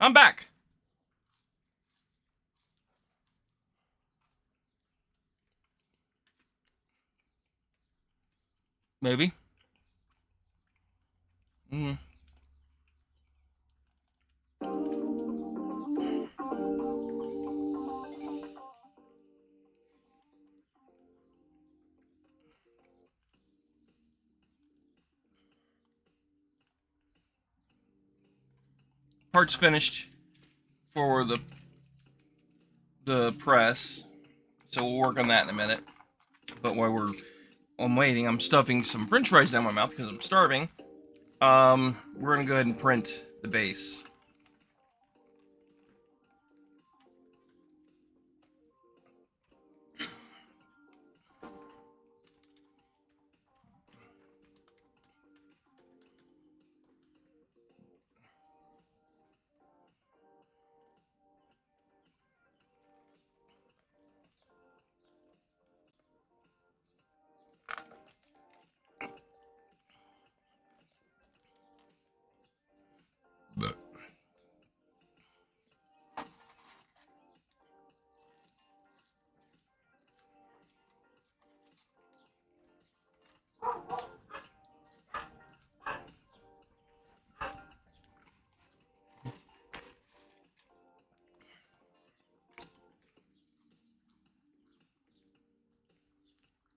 I'm back. Maybe. Mm. Part's finished for the press, so we'll work on that in a minute. But while I'm waiting, I'm stuffing some French fries down my mouth because I'm starving. We're gonna go ahead and print the base.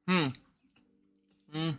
Hmm. Hmm.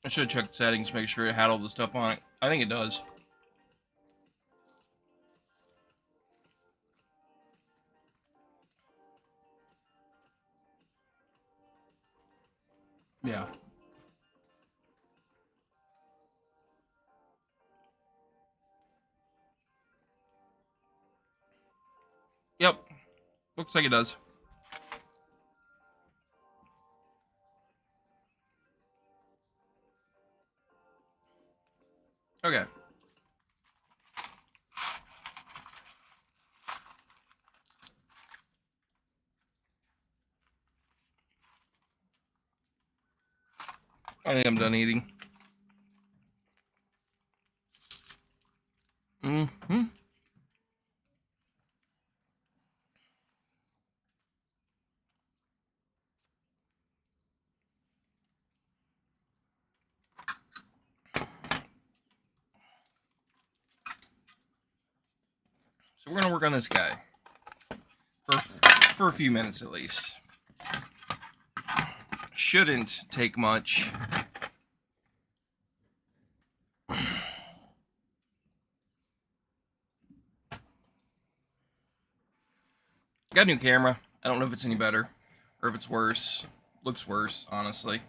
I should have checked the settings, make sure it had all the stuff on it. I think it does. Yeah. Yep. Looks like it does. Okay. I think I'm done eating. Mm-hmm. So we're gonna work on this guy for for a few minutes at least. Shouldn't take much. Got a new camera. I don't know if it's any better or if it's worse. Looks worse, honestly.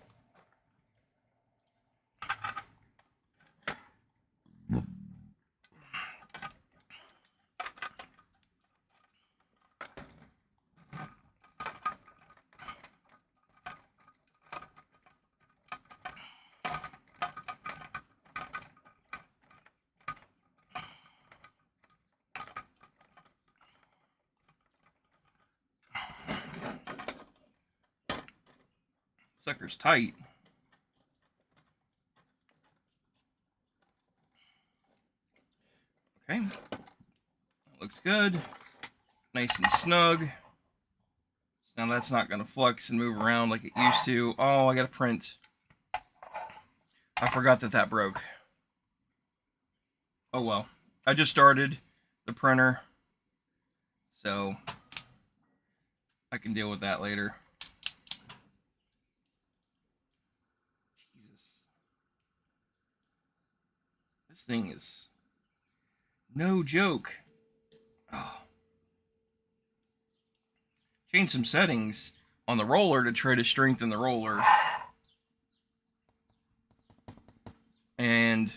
Sucker's tight. Okay. Looks good. Nice and snug. So now that's not going to flux and move around like it used to. Oh, I got to print. I forgot that broke. Oh well. I just started the printer, so I can deal with that later. Jesus. This thing is no joke. Oh. Change some settings on the roller to try to strengthen the roller. And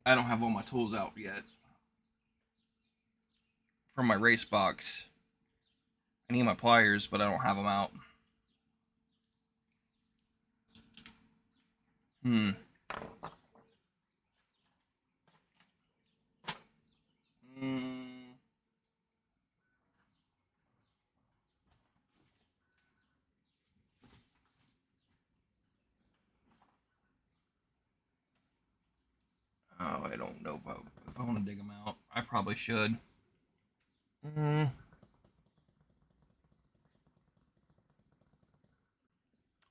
I don't have all my tools out yet from my race box. I need my pliers, but I don't have them out. Oh, I don't know if I want to dig them out. I probably should.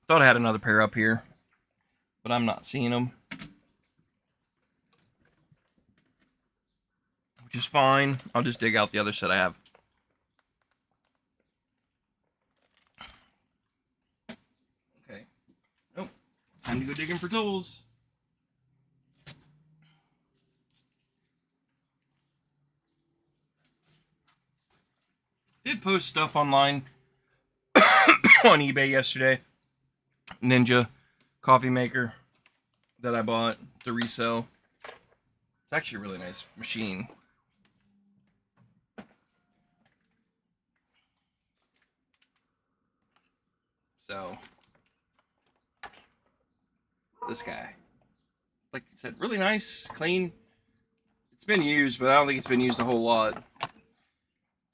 Thought I had another pair up here, but I'm not seeing them. Which is fine. I'll just dig out the other set I have. Okay. Nope. Time to go digging for tools. Did post stuff online on eBay yesterday. Ninja coffee maker that I bought to resell. It's actually a really nice machine. So, this guy, like I said, really nice, clean. It's been used, but I don't think it's been used a whole lot.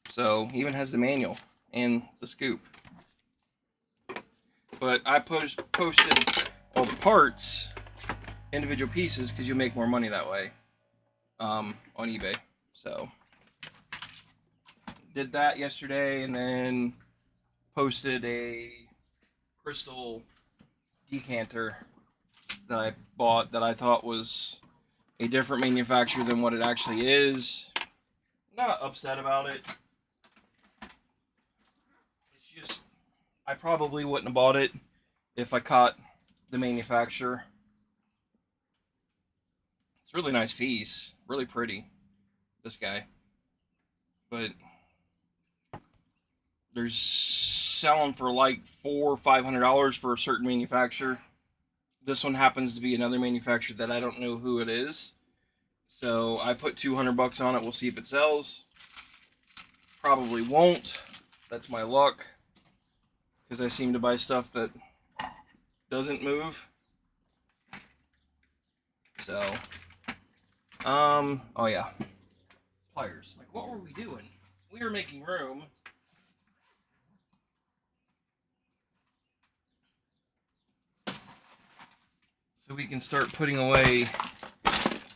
So, even has the manual and the scoop. But I posted all the parts, individual pieces, because you'll make more money that way on eBay. So, did that yesterday, and then posted a crystal decanter that I bought that I thought was a different manufacturer than what it actually is. Not upset about it. It's just, I probably wouldn't have bought it if I caught the manufacturer. It's a really nice piece. Really pretty. This guy. But there's selling for like $400 or $500 for a certain manufacturer. This one happens to be another manufacturer that I don't know who it is. So I put $200 on it. We'll see if it sells. Probably won't. That's my luck. Because I seem to buy stuff that doesn't move. So, oh yeah. Pliers. Like, what were we doing? We were making room. So we can start putting away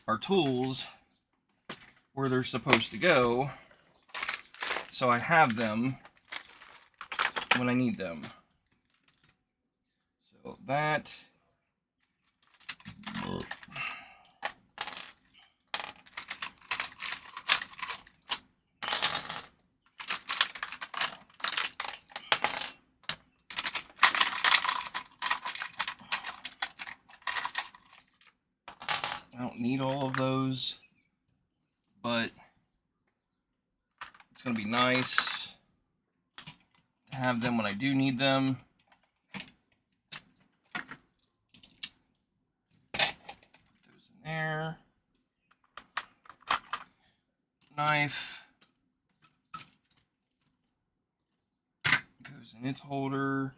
our tools where they're supposed to go. So I have them when I need them. So that. I don't need all of those, but it's going to be nice to have them when I do need them. Put those in there. Knife goes in its holder.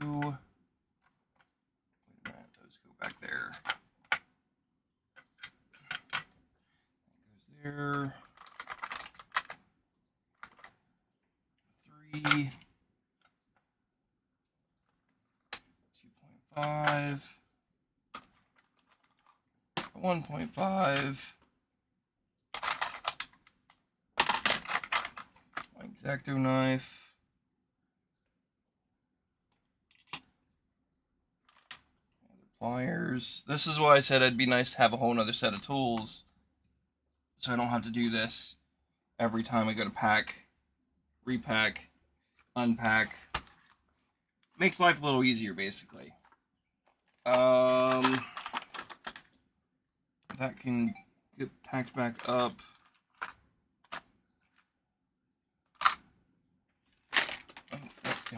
Wait a minute, those go back there. That goes there. 3. 2.5. 1.5. My X-Acto knife. Pliers. This is why I said it'd be nice to have a whole other set of tools so I don't have to do this every time I go to pack, repack, unpack. Makes life a little easier, basically. That can get packed back up.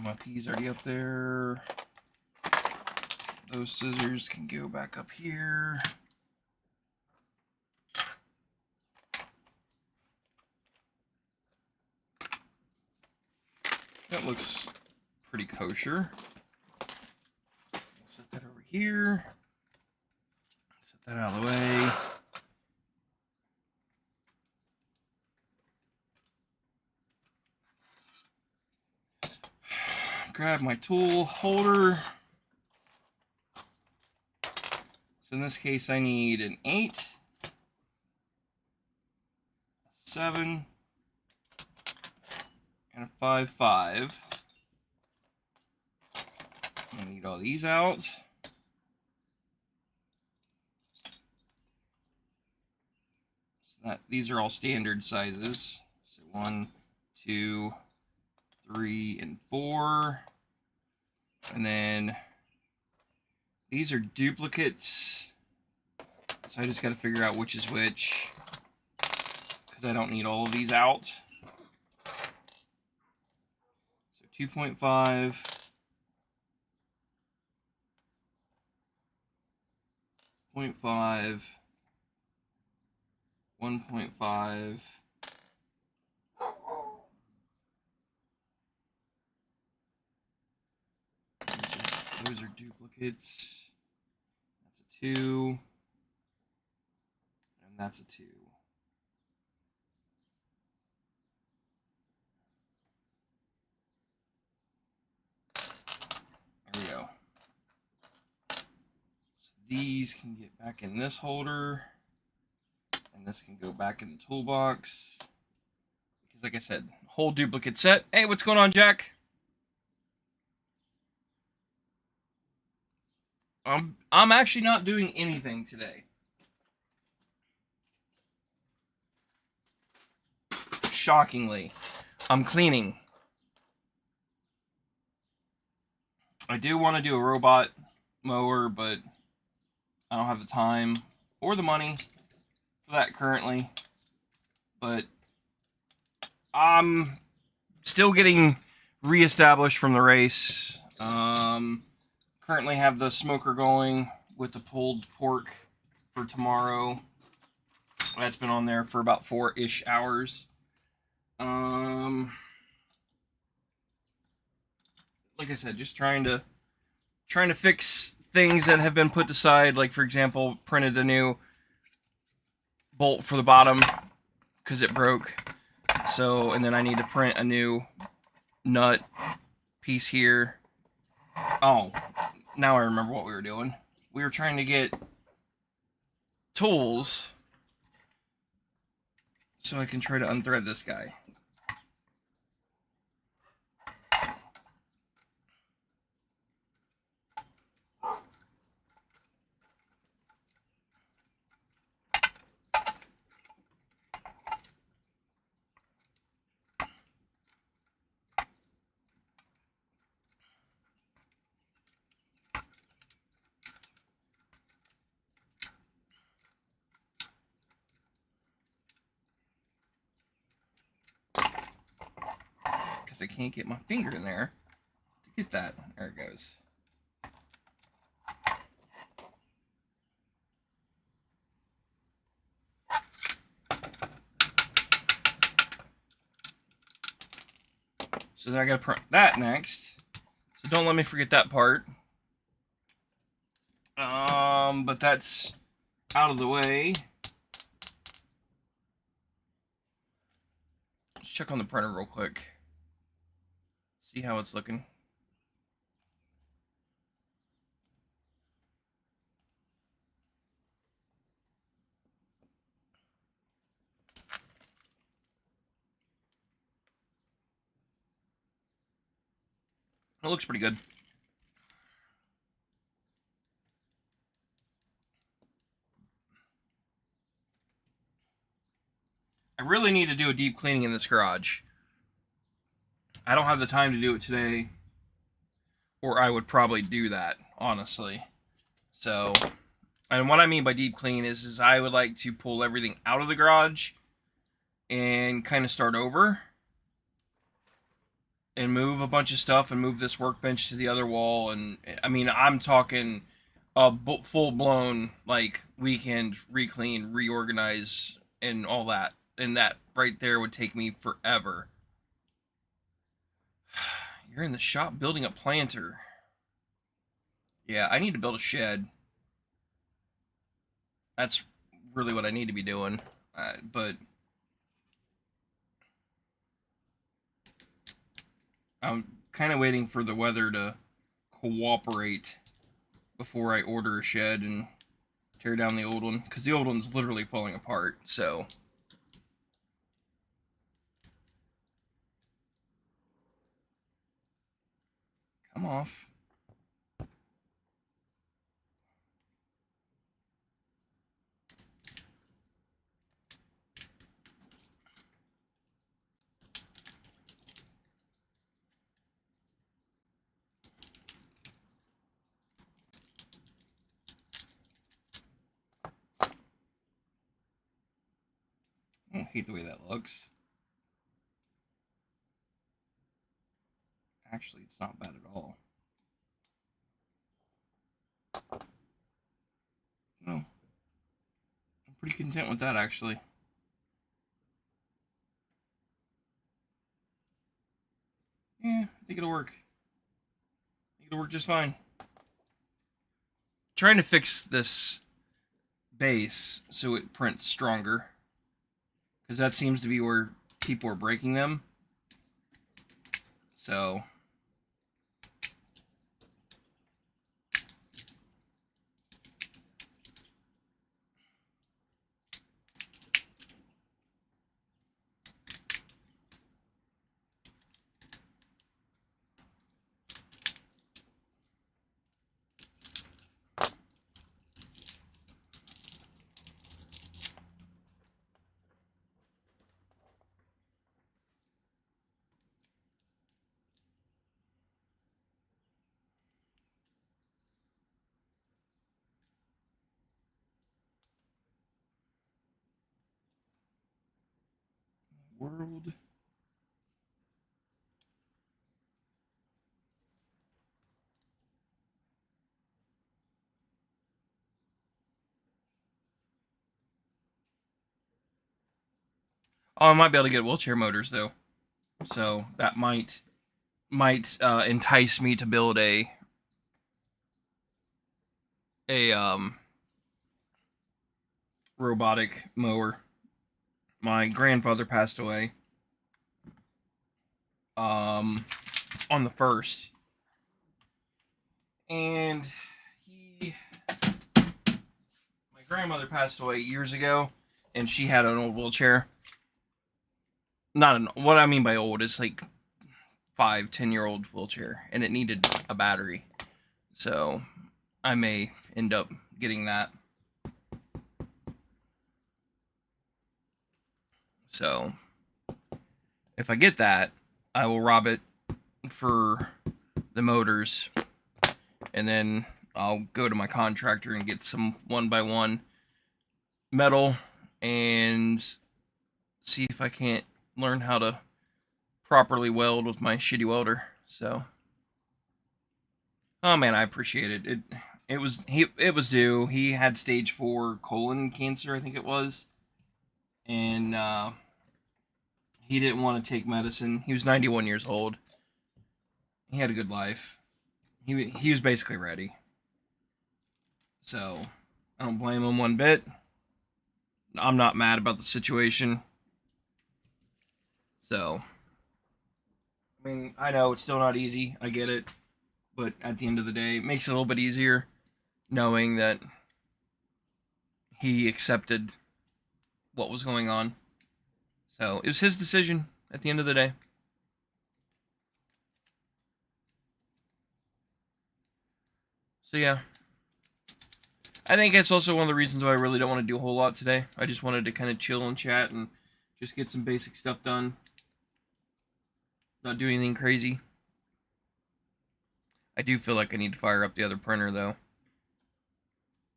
My peas already up there. Those scissors can go back up here. That looks pretty kosher. Set that over here. Set that out of the way. Grab my tool holder. So in this case, I need an 8, a 7, and a 5. I need all these out. So these are all standard sizes. So 1, 2, 3, and 4. And then these are duplicates. So I just got to figure out which is which, because I don't need all of these out. So 2.5, 0.5, 1.5, those are duplicates. That's a 2, and that's a 2. There we go. So these can get back in this holder, and this can go back in the toolbox. Because like I said, whole duplicate set. Hey, what's going on, Jack? I'm actually not doing anything today. Shockingly, I'm cleaning. I do want to do a robot mower, but I don't have the time or the money for that currently. But I'm still getting reestablished from the race. Currently have the smoker going with the pulled pork for tomorrow. That's been on there for about 4-ish hours. Like I said, just trying to fix things that have been put aside. Like, for example, printed a new bolt for the bottom because it broke. So, and then I need to print a new nut piece here. Oh, now I remember what we were doing. We were trying to get tools so I can try to unthread this guy. I can't get my finger in there to get that. There it goes. So then I gotta print that next. So don't let me forget that part. But that's out of the way. Let's check on the printer real quick. See how it's looking. It looks pretty good. I really need to do a deep cleaning in this garage. I don't have the time to do it today, or I would probably do that, honestly. So, and what I mean by deep clean is I would like to pull everything out of the garage and kind of start over and move a bunch of stuff and move this workbench to the other wall. And I mean, I'm talking a full-blown like weekend re-clean, reorganize, and all that. And that right there would take me forever. You're in the shop building a planter. Yeah, I need to build a shed. That's really what I need to be doing. But I'm kind of waiting for the weather to cooperate before I order a shed and tear down the old one, because the old one's literally falling apart. So come off. I don't hate the way that looks. Actually, it's not bad at all. No, I'm pretty content with that, actually. Yeah, I think it'll work. I think it'll work just fine. Trying to fix this base so it prints stronger, because that seems to be where people are breaking them. So world. Oh, I might be able to get wheelchair motors though, so that might entice me to build a robotic mower. My grandfather passed away on the 1st, and my grandmother passed away years ago, and she had an old wheelchair. Not an what I mean by old is like 5-10-year-old wheelchair, and it needed a battery. So I may end up getting that. So if I get that, I will rob it for the motors, and then I'll go to my contractor and get some 1x1 metal and see if I can't learn how to properly weld with my shitty welder. So, oh man, I appreciate it. It was due. He had stage 4 colon cancer, I think it was, and he didn't want to take medicine. He was 91 years old. He had a good life. He was basically ready. So, I don't blame him one bit. I'm not mad about the situation. So, I mean, I know it's still not easy. I get it. But at the end of the day, it makes it a little bit easier knowing that he accepted what was going on. So, it was his decision at the end of the day. So, yeah. I think it's also one of the reasons why I really don't want to do a whole lot today. I just wanted to kind of chill and chat and Just get some basic stuff done. Not do anything crazy. I do feel like I need to fire up the other printer though.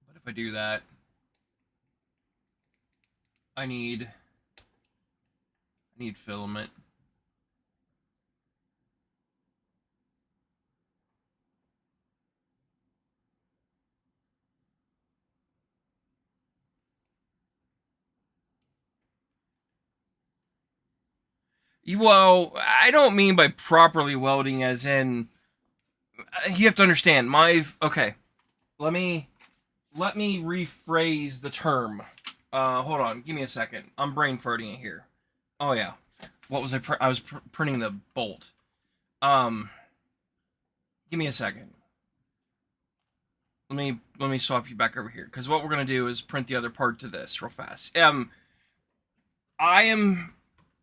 But if I do that, I need filament. Well, I don't mean by properly welding as in you have to understand okay. Let me rephrase the term. Hold on, give me a second. I'm brain farting it here. Oh yeah. What was I was printing the bolt. Give me a second. Let me swap you back over here because what we're gonna do is print the other part to this real fast.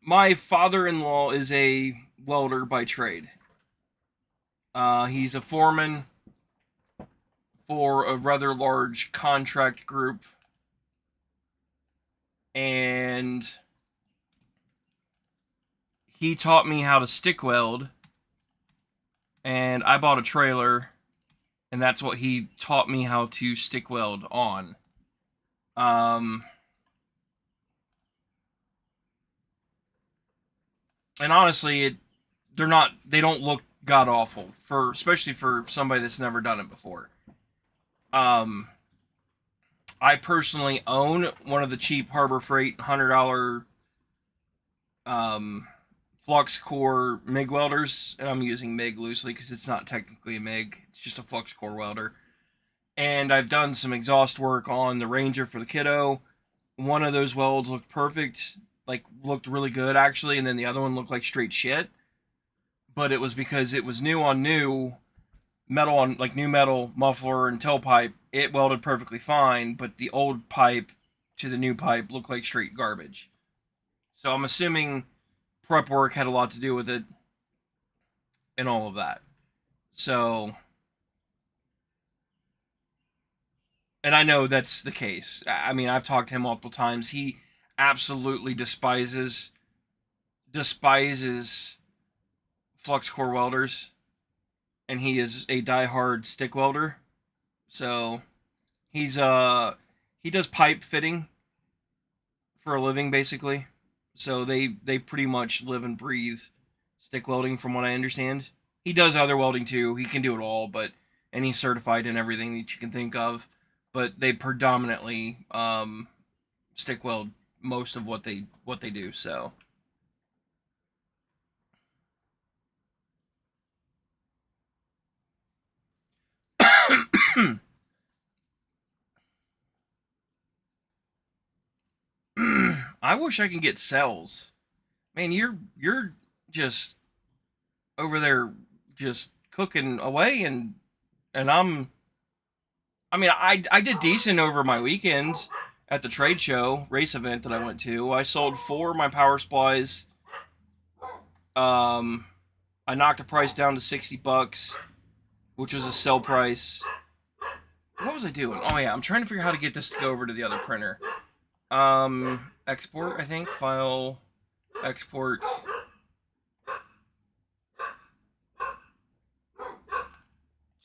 My father-in-law is a welder by trade. He's a foreman for a rather large contract group, and he taught me how to stick weld, and I bought a trailer, and that's what he taught me how to stick weld on. And honestly, they don't look god awful especially for somebody that's never done it before. I personally own one of the cheap Harbor Freight $100 flux core MIG welders, and I'm using MIG loosely because it's not technically a MIG, it's just a flux core welder. And I've done some exhaust work on the Ranger for the kiddo. One of those welds looked perfect, looked really good actually, and then the other one looked like straight shit. But it was because it was new on new metal on new metal muffler and tailpipe. It welded perfectly fine, but the old pipe to the new pipe looked like straight garbage. So I'm assuming prep work had a lot to do with it and all of that. So, and I know that's the case. I mean, I've talked to him multiple times. He absolutely despises flux core welders, and he is a diehard stick welder. So he does pipe fitting for a living basically. So they pretty much live and breathe stick welding from what I understand. He does other welding too. He can do it all, and he's certified in everything that you can think of. But they predominantly stick weld most of what they do. So I wish I could get cells. Man, you're just over there just cooking away, and I did decent over my weekends at the trade show race event that I went to. I sold 4 of my power supplies. I knocked the price down to $60, which was a sell price. What was I doing? Oh yeah, I'm trying to figure out how to get this to go over to the other printer. Export, I think. File, export.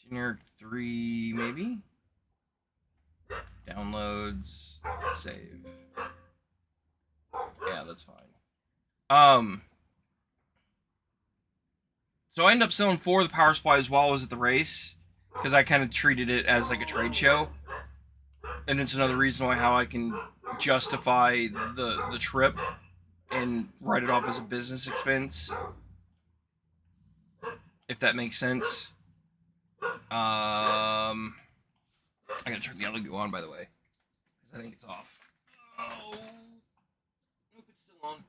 Generic 3, maybe? Downloads, save. Yeah, that's fine. So I ended up selling 4 of the power supplies while I was at the race, because I kind of treated it as like a trade show. And it's another reason why how I can justify the trip and write it off as a business expense, if that makes sense. I gotta turn the audio on, by the way, because I think it's off. Oh, nope, it's still on.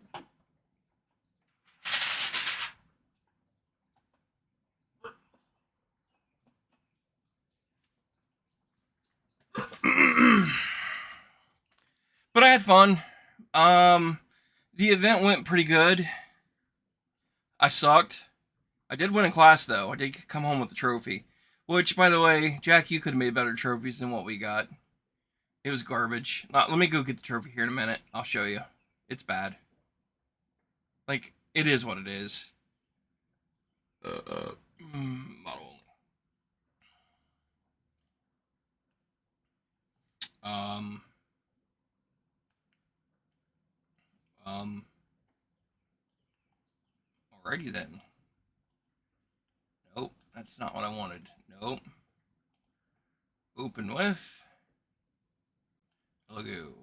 But I had fun. The event went pretty good. I sucked. I did win a class, though. I did come home with the trophy. Which, by the way, Jack, you could have made better trophies than what we got. It was garbage. Let me go get the trophy here in a minute. I'll show you. It's bad. Like, it is what it is. Model only. Um, um, Alrighty then. Nope, that's not what I wanted. Nope. Open with. Logo.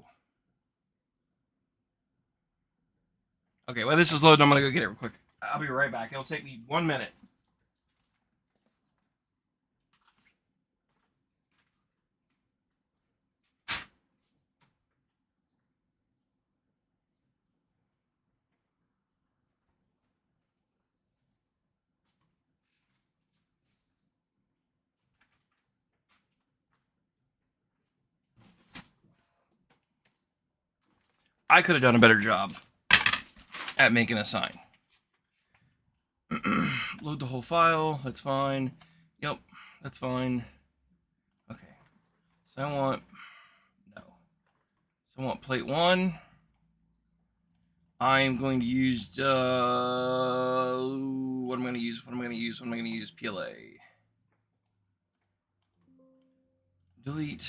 Okay, well, this is loading. I'm gonna go get it real quick. I'll be right back. It'll take me 1 minute. I could have done a better job at making a sign. Load the whole file. That's fine. Yep, that's fine. Okay. So I want plate 1. I'm going to use what am I going to use? PLA. Delete.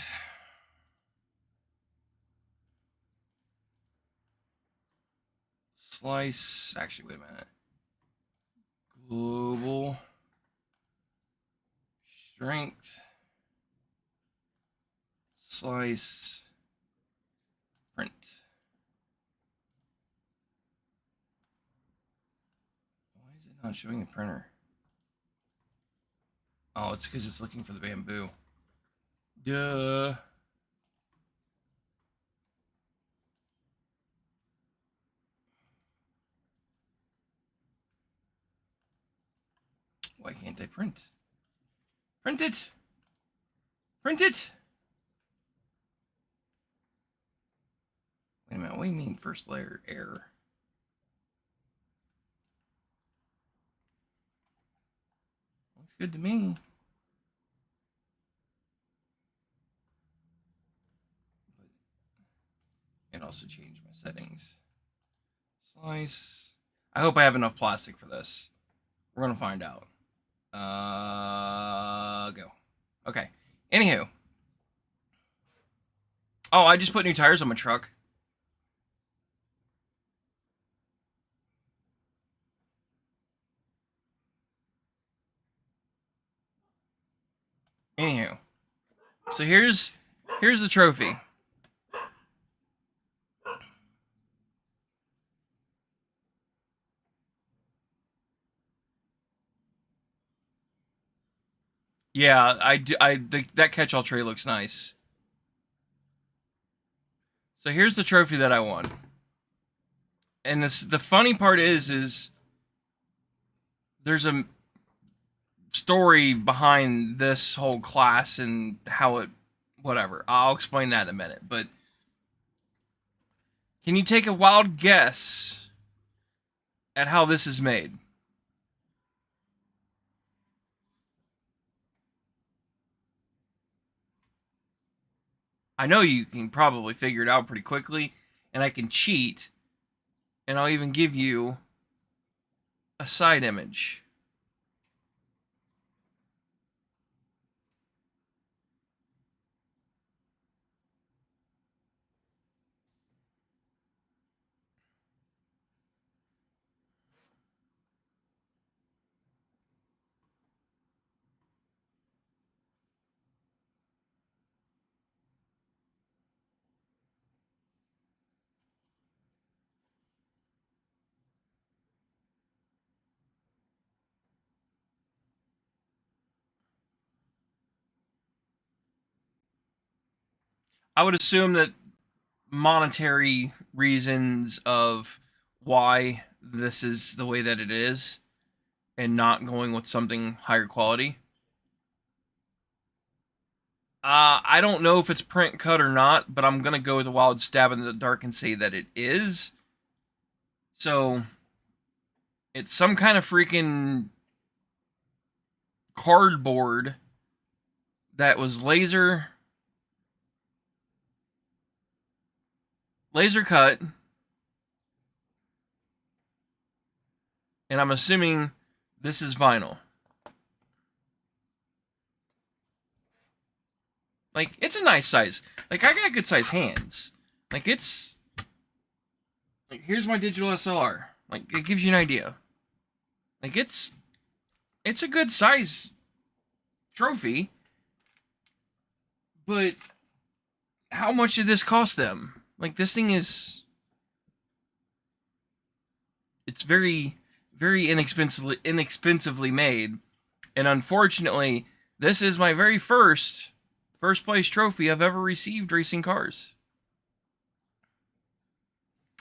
Slice. Actually, wait a minute. Global strength. Slice. Print. Why is it not showing the printer? Oh, it's because it's looking for the bamboo. Duh. Why can't I print? Print it! Print it! Wait a minute, what do you mean first layer error? Looks good to me. And also change my settings. Slice. I hope I have enough plastic for this. We're gonna find out. Go. Okay. Anywho. Oh, I just put new tires on my truck. Anywho. So here's the trophy. Yeah, that catch-all tray looks nice. So here's the trophy that I won. And the funny part is there's a story behind this whole class and how it, whatever. I'll explain that in a minute. But can you take a wild guess at how this is made? I know you can probably figure it out pretty quickly, and I can cheat, and I'll even give you a side image. I would assume that monetary reasons of why this is the way that it is and not going with something higher quality. I don't know if it's print cut or not, but I'm gonna go with a wild stab in the dark and say that it is. So it's some kind of freaking cardboard that was laser cut And I'm assuming this is vinyl. Like, it's a nice size. Like, I got good size hands. Like, it's... Like, here's my digital SLR. Like, it gives you an idea. Like, it's a good size trophy. But how much did this cost them? Like, this thing is... It's very, very inexpensively made. And unfortunately, this is my very first place trophy I've ever received racing cars.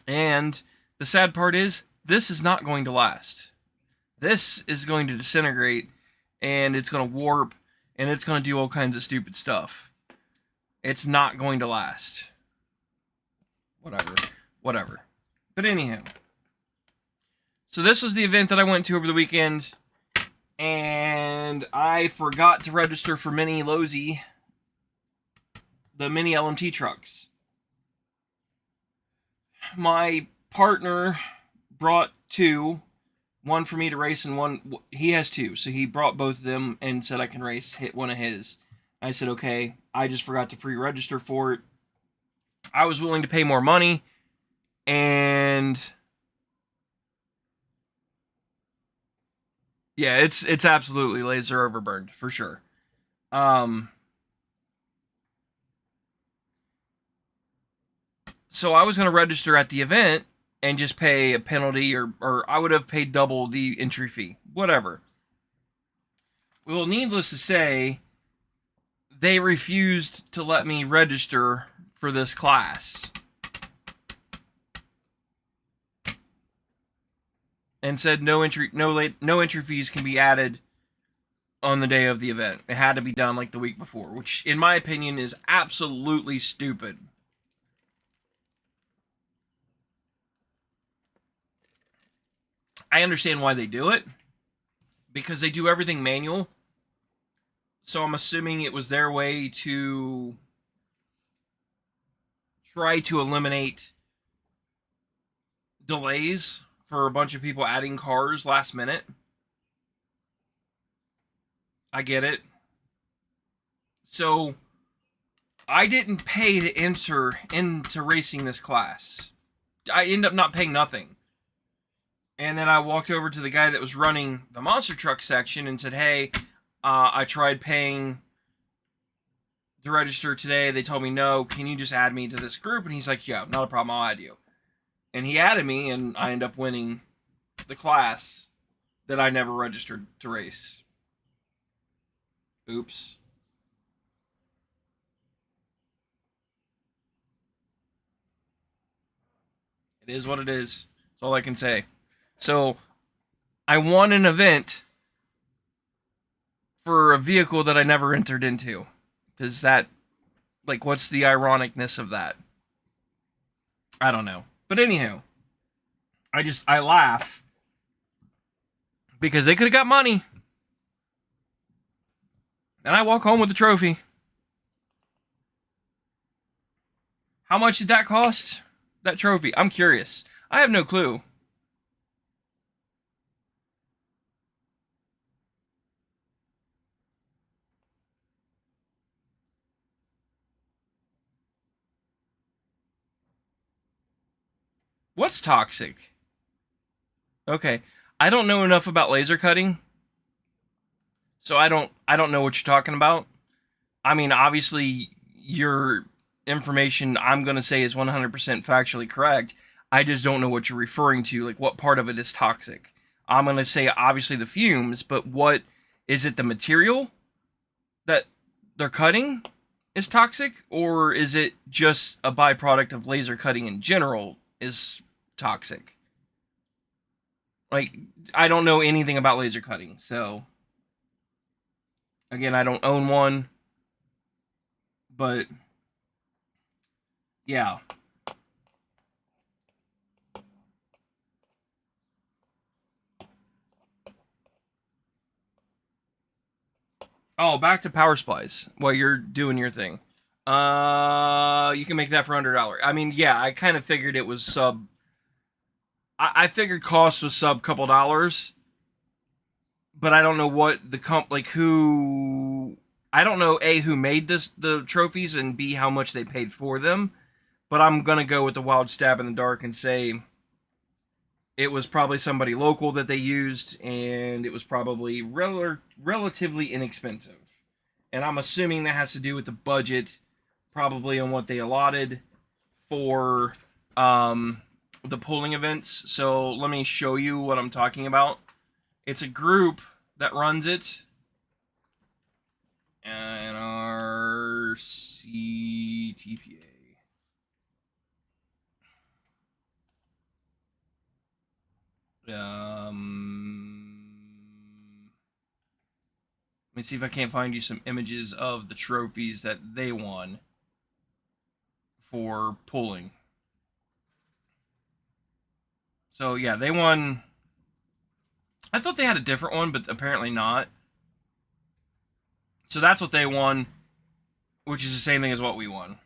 And the sad part is, this is not going to last. This is going to disintegrate, and it's going to warp, and it's going to do all kinds of stupid stuff. It's not going to last. Whatever. But anyhow. So this was the event that I went to over the weekend, and I forgot to register for Mini Losi, the Mini LMT trucks. My partner brought two, one for me to race and one, he has two, so he brought both of them and said I can hit one of his. I said, okay, I just forgot to pre-register for it. I was willing to pay more money, and yeah, it's absolutely laser overburned, for sure. So I was going to register at the event and just pay a penalty, or I would have paid double the entry fee. Whatever. Well, needless to say, they refused to let me register for this class. And said no entry fees can be added on the day of the event. It had to be done like the week before, which in my opinion is absolutely stupid. I understand why they do it, because they do everything manual. So I'm assuming it was their way to try to eliminate delays for a bunch of people adding cars last minute. I get it. So I didn't pay to enter into racing this class. I ended up not paying nothing. And then I walked over to the guy that was running the monster truck section and said, hey, I tried paying to register today. They told me no. Can you just add me to this group? And he's like, yeah, not a problem. I'll add you. And he added me, and I ended up winning the class that I never registered to race. Oops. It is what it is. That's all I can say. So, I won an event for a vehicle that I never entered into. Does that, like, what's the ironicness of that? I don't know. But anyhow, I laugh because they could have got money. And I walk home with the trophy. How much did that cost? That trophy? I'm curious. I have no clue. What's toxic? Okay. I don't know enough about laser cutting. So I don't know what you're talking about. I mean, obviously your information I'm going to say is 100% factually correct. I just don't know what you're referring to, like what part of it is toxic. I'm going to say obviously the fumes, but what is it, the material that they're cutting is toxic, or is it just a byproduct of laser cutting in general is toxic? Like, I don't know anything about laser cutting, so again, I don't own one, but yeah. Oh, back to power supplies while you're doing your thing. You can make that for $100. I mean, yeah, I kind of figured it was sub. I figured cost was sub couple dollars, but I don't know what the who. I don't know A, who made the trophies, and B, how much they paid for them. But I'm gonna go with the wild stab in the dark and say it was probably somebody local that they used, and it was probably relatively inexpensive. And I'm assuming that has to do with the budget, probably on what they allotted for the pulling events. So let me show you what I'm talking about. It's a group that runs it. NRCTPA. Let me see if I can't find you some images of the trophies that they won for pulling. So yeah, they won. I thought they had a different one, but apparently not. So that's what they won, which is the same thing as what we won.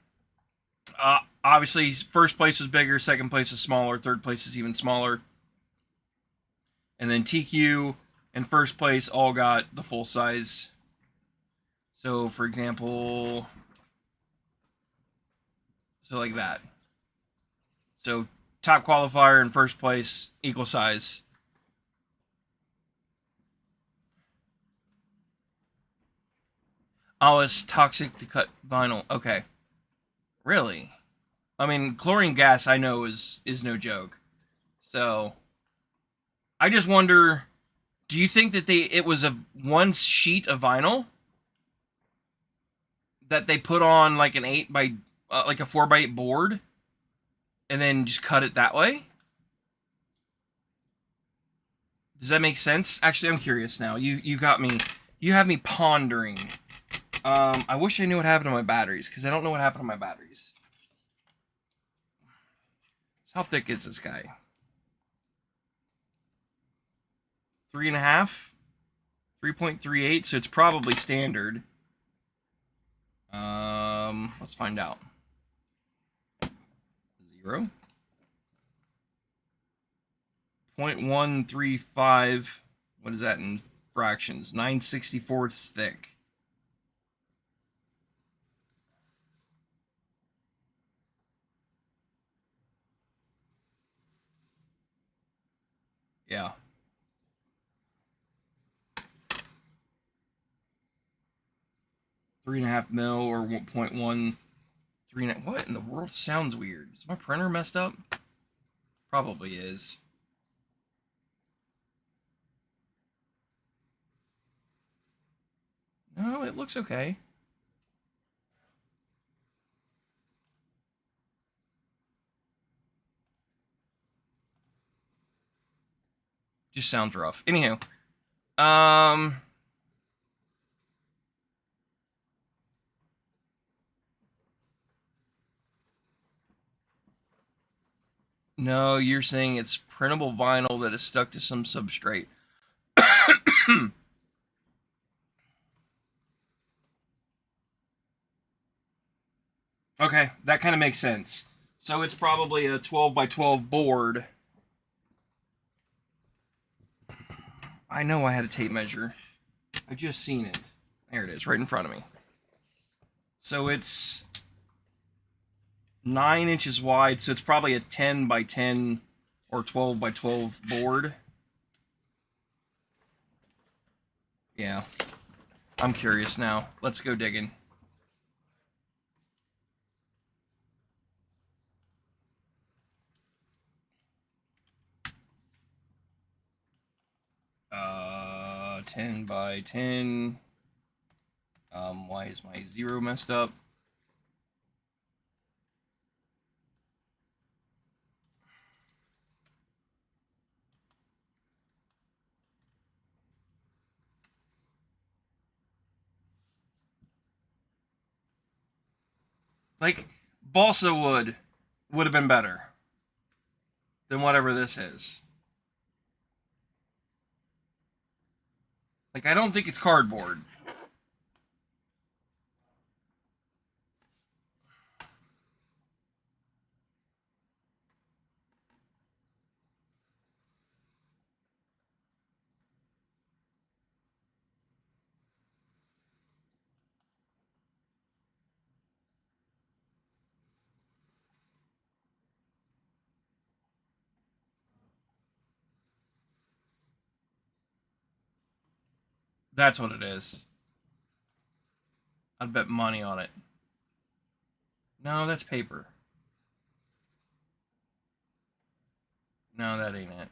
Obviously, first place is bigger, second place is smaller, third place is even smaller. And then TQ and first place all got the full size. So, for example, so like that. So, top qualifier and first place, equal size. Oh, it's toxic to cut vinyl. Okay. Really? I mean, chlorine gas I know is no joke. So, I just wonder, do you think that it was a one sheet of vinyl that they put on like an 8 by like a 4 by 8 board and then just cut it that way? Does that make sense? Actually, I'm curious now. You got me. You have me pondering. I wish I knew what happened to my batteries, because I don't know what happened to my batteries. So how thick is this guy? 3.5? 3.38, so it's probably standard. Let's find out. 0. 0.135. What is that in fractions? 9/64 thick. Yeah. 3.5 mil or 1.139. What in the world sounds weird? Is my printer messed up? Probably is. No, it looks okay. Just sounds rough. Anyhow, no, you're saying it's printable vinyl that is stuck to some substrate. Okay, that kind of makes sense. So it's probably a 12 by 12 board. I know I had a tape measure. I just seen it. There it is, right in front of me. So it's 9 inches wide, so it's probably a 10 by 10 or 12 by 12 board. Yeah. I'm curious now. Let's go digging. Uh, 10 by 10. Why is my 0 messed up? Like, balsa wood would have been better than whatever this is. Like, I don't think it's cardboard. That's what it is. I'd bet money on it. No, that's paper. No, that ain't it.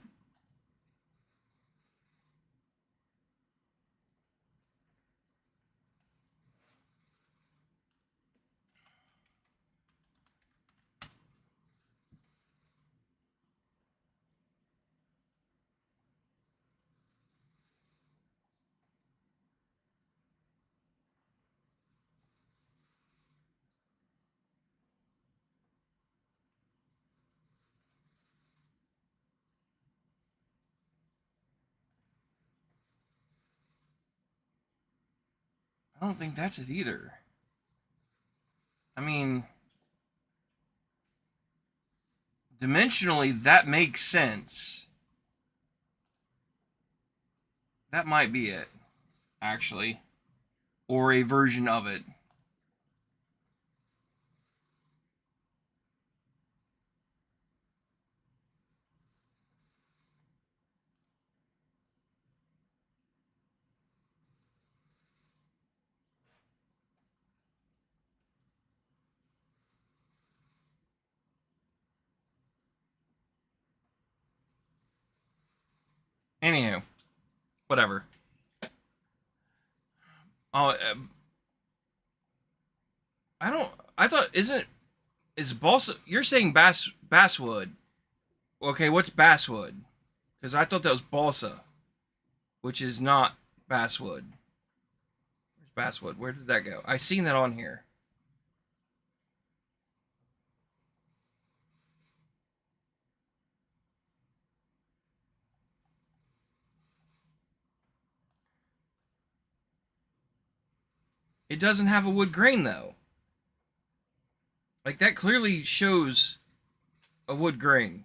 I don't think that's it either. I mean, dimensionally, that makes sense. That might be it, actually. Or a version of it. Anywho, whatever. Oh, I don't. I thought is balsa? You're saying basswood. Okay, what's basswood? Because I thought that was balsa, which is not basswood. Where's basswood? Where did that go? I seen that on here. It doesn't have a wood grain though. Like that clearly shows a wood grain.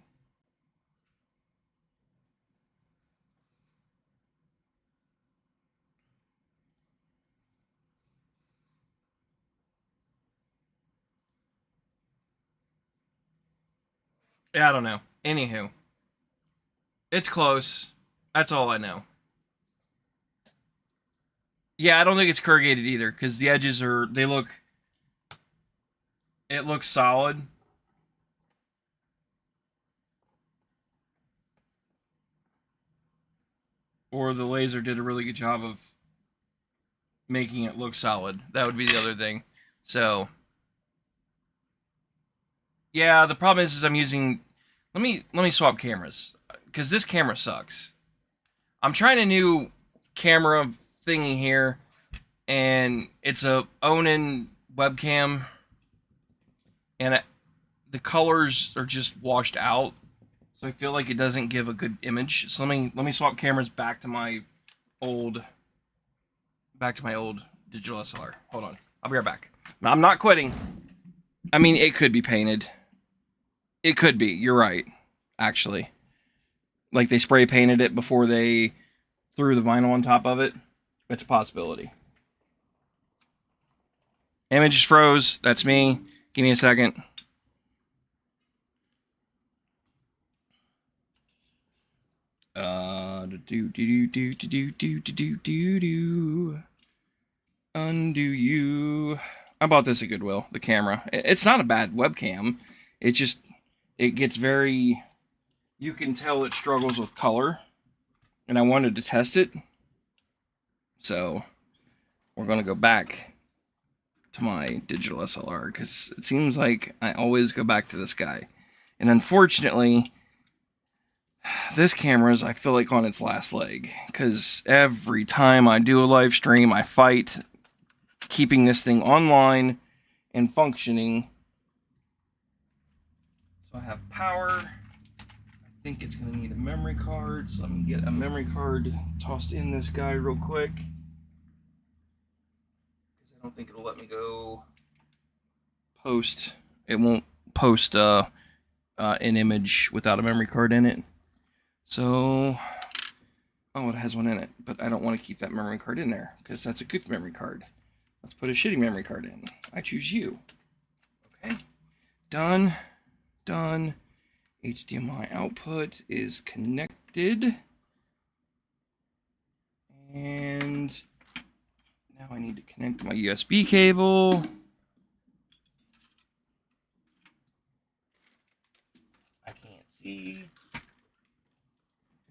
Yeah, I don't know. Anywho, it's close. That's all I know. Yeah, I don't think it's corrugated either because the edges are it looks solid. Or the laser did a really good job of making it look solid. That would be the other thing. So, yeah, the problem is I'm using. Let me swap cameras because this camera sucks. I'm trying a new camera thingy here, and it's a Onan webcam, and the colors are just washed out. So I feel like it doesn't give a good image. So let me swap cameras back to my old digital SLR. Hold on. I'll be right back. I'm not quitting. I mean, it could be painted. It could be. You're right. Actually. Like they spray painted it before they threw the vinyl on top of it. It's a possibility. Image just froze. That's me. Give me a second. Undo you. I bought this at Goodwill, the camera. It's not a bad webcam. It just, it gets very, you can tell it struggles with color. And I wanted to test it. So, we're going to go back to my digital SLR because it seems like I always go back to this guy. And unfortunately, this camera is, I feel like, on its last leg because every time I do a live stream, I fight keeping this thing online and functioning. So I have power. I think it's going to need a memory card, so let me get a memory card tossed in this guy real quick because I don't think it'll let me go post. It won't post an image without a memory card in it. So, oh, it has one in it, but I don't want to keep that memory card in there because that's a good memory card. Let's put a shitty memory card in. I choose you. Okay. Done. Done. HDMI output is connected. And Now I need to connect my USB cable. I can't see.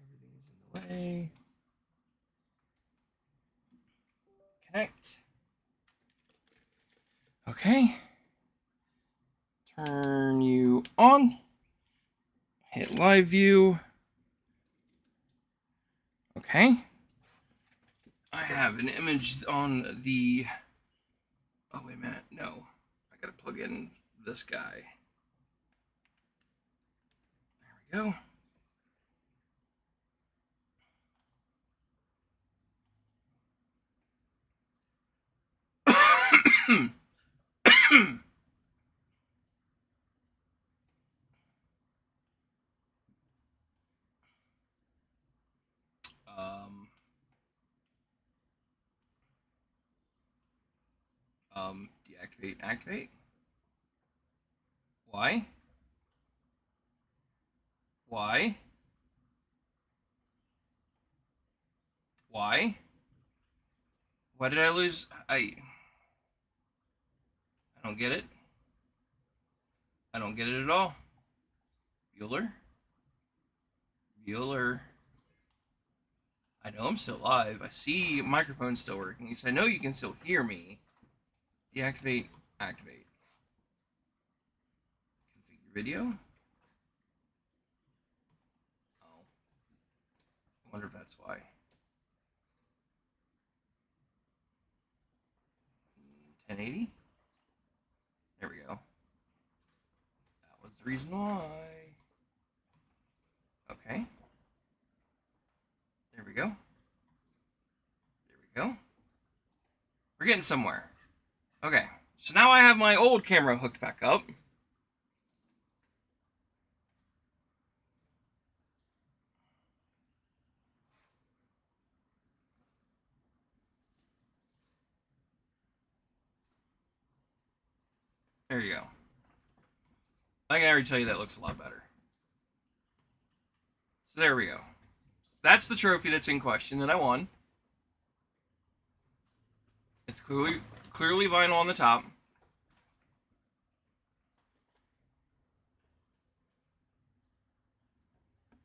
Everything's in the way. Connect. Okay. Turn you on. Hit live view. Okay. I have an image on the... Oh, wait a minute. No. I gotta plug in this guy. There we go. Deactivate, activate. Why? Why? Why? Why did I lose? I don't get it. I don't get it at all. Bueller? Bueller. I know I'm still live. I see microphone's still working. He said, I know you can still hear me. Deactivate, activate. Configure video. Oh. I wonder if that's why. 1080? There we go. That was the reason why. Okay. There we go. There we go. We're getting somewhere. Okay. So now I have my old camera hooked back up. There you go. I can already tell you that looks a lot better. So there we go. That's the trophy that's in question that I won. It's clearly vinyl on the top.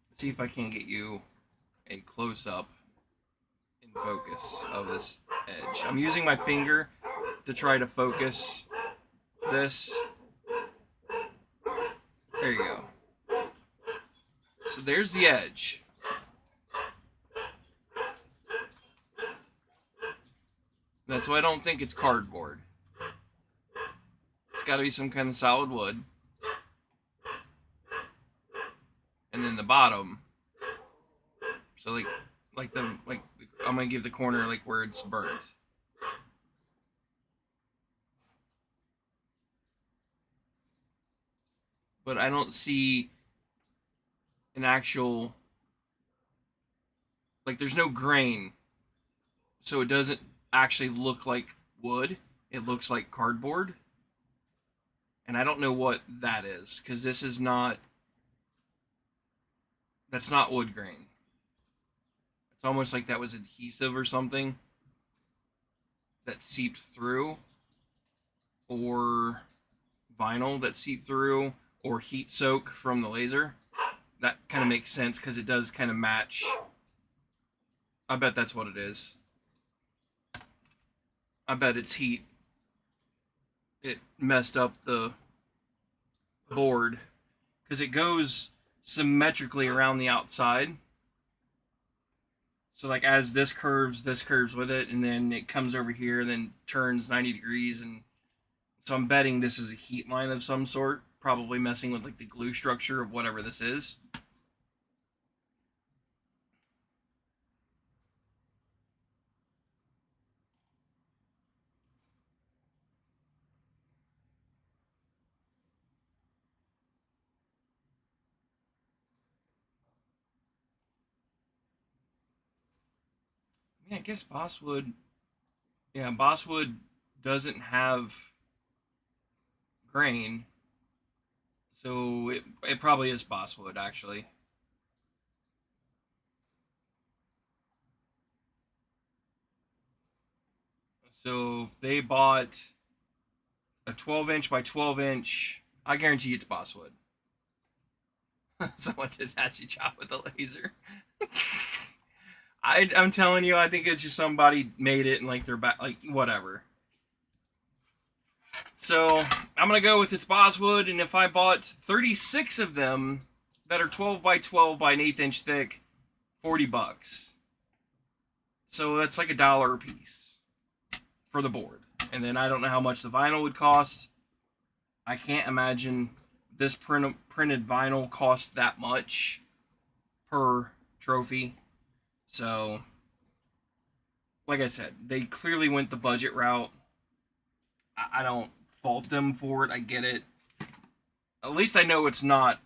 Let's see if I can get you a close-up in focus of this edge. I'm using my finger to try to focus this. There you go. So there's the edge. That's why I don't think it's cardboard. It's got to be some kind of solid wood. And then the bottom. So like I'm gonna give the corner like where it's burnt. But I don't see an actual, like, there's no grain, so it doesn't actually look like wood. It looks like cardboard, and I don't know what that is, because this is not, that's not wood grain. It's almost like that was adhesive or something that seeped through, or vinyl that seeped through, or heat soak from the laser. That kind of makes sense because it does kind of match. I bet that's what it is. I bet it's heat. It messed up the board because it goes symmetrically around the outside. So like as this curves with it, and then it comes over here and then turns 90 degrees. And so I'm betting this is a heat line of some sort, probably messing with like the glue structure of whatever this is. Yeah, I guess Bosswood. Yeah, Bosswood doesn't have grain, so it probably is Bosswood actually. So if they bought a 12-inch by 12-inch, I guarantee it's Bosswood. Someone did Hatchet Chop with a laser. I'm telling you, I think it's just somebody made it and like they're back, like whatever. So I'm gonna go with it's Bosswood, and if I bought 36 of them that are 12 by 12 by an 1/8 inch thick, $40. So that's like $1 a piece for the board. And then I don't know how much the vinyl would cost. I can't imagine this printed vinyl cost that much per trophy. So, like I said, they clearly went the budget route. I don't fault them for it. I get it. At least I know it's not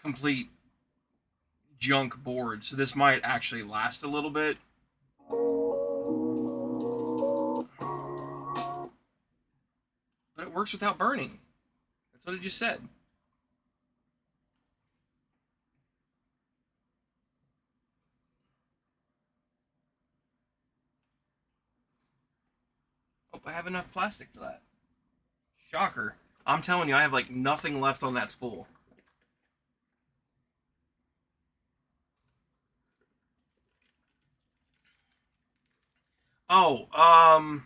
complete junk board, so this might actually last a little bit. But it works without burning. That's what I just said. Hope I have enough plastic for that. Shocker. I'm telling you, I have like nothing left on that spool. Oh,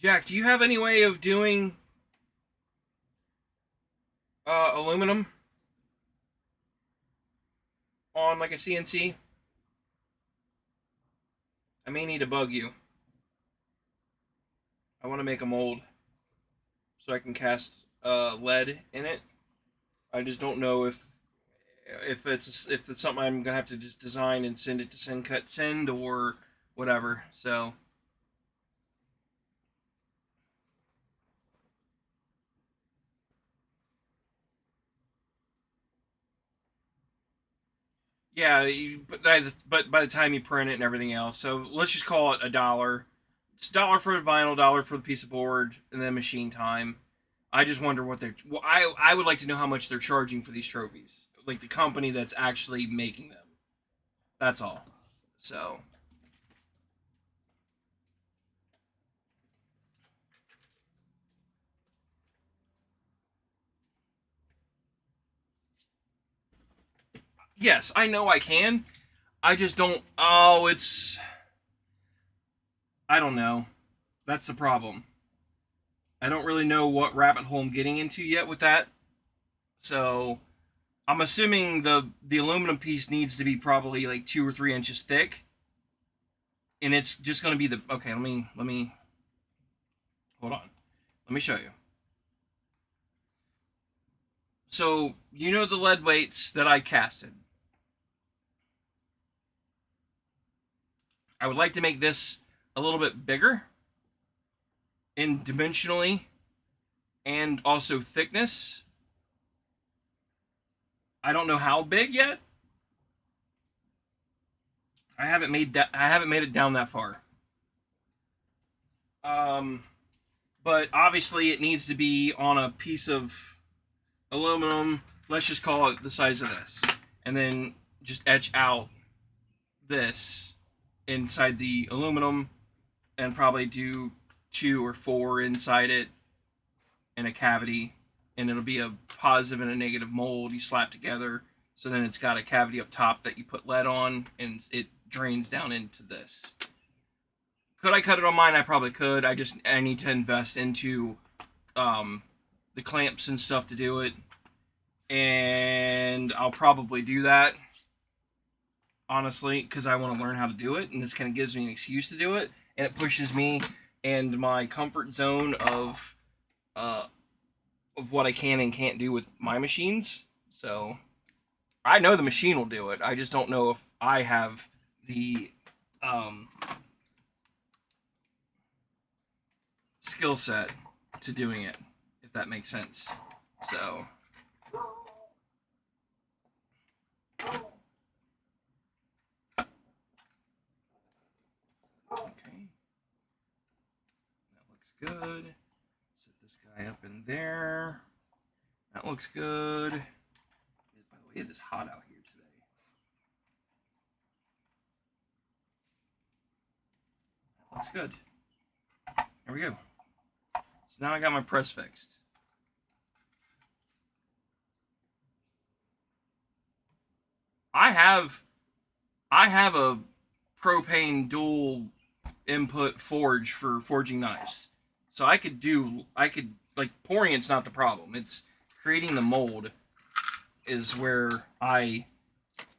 Jack, do you have any way of doing aluminum on like a CNC? I may need to bug you. I want to make a mold so I can cast lead in it. I just don't know if it's something I'm gonna have to just design and send it to Send or whatever. So yeah, but by the time you print it and everything else, so let's just call it $1. It's $1 for the vinyl, $1 for the piece of board, and then machine time. I just wonder what they're. Well, I would like to know how much they're charging for these trophies, like the company that's actually making them. That's all. So yes, I know I can. I just don't. Oh, it's. I don't know. That's the problem. I don't really know what rabbit hole I'm getting into yet with that. So I'm assuming the aluminum piece needs to be probably like 2 or 3 inches thick, and it's just going to be the okay. Let me hold on. Let me show you. So you know the lead weights that I casted. I would like to make this a little bit bigger in dimensionally and also thickness. I don't know how big yet. I haven't made that. I haven't made it down that far. Um, but obviously it needs to be on a piece of aluminum. Let's just call it the size of this, and then just etch out this inside the aluminum, and probably do 2 or 4 inside it in a cavity, and it'll be a positive and a negative mold you slap together. So then it's got a cavity up top that you put lead on, and it drains down into this. Could I cut it on mine? I probably could. I need to invest into the clamps and stuff to do it, and I'll probably do that honestly because I want to learn how to do it, and this kind of gives me an excuse to do it, and it pushes me and my comfort zone of what I can and can't do with my machines. So I know the machine will do it. I just don't know if I have the skill set to doing it, if that makes sense. So okay, that looks good. Set this guy up in there. That looks good. By the way, it is hot out here today. Looks good. There we go. So now I got my press fixed. I have a propane dual input forge for forging knives. So I could like pouring it's not the problem. It's creating the mold is where I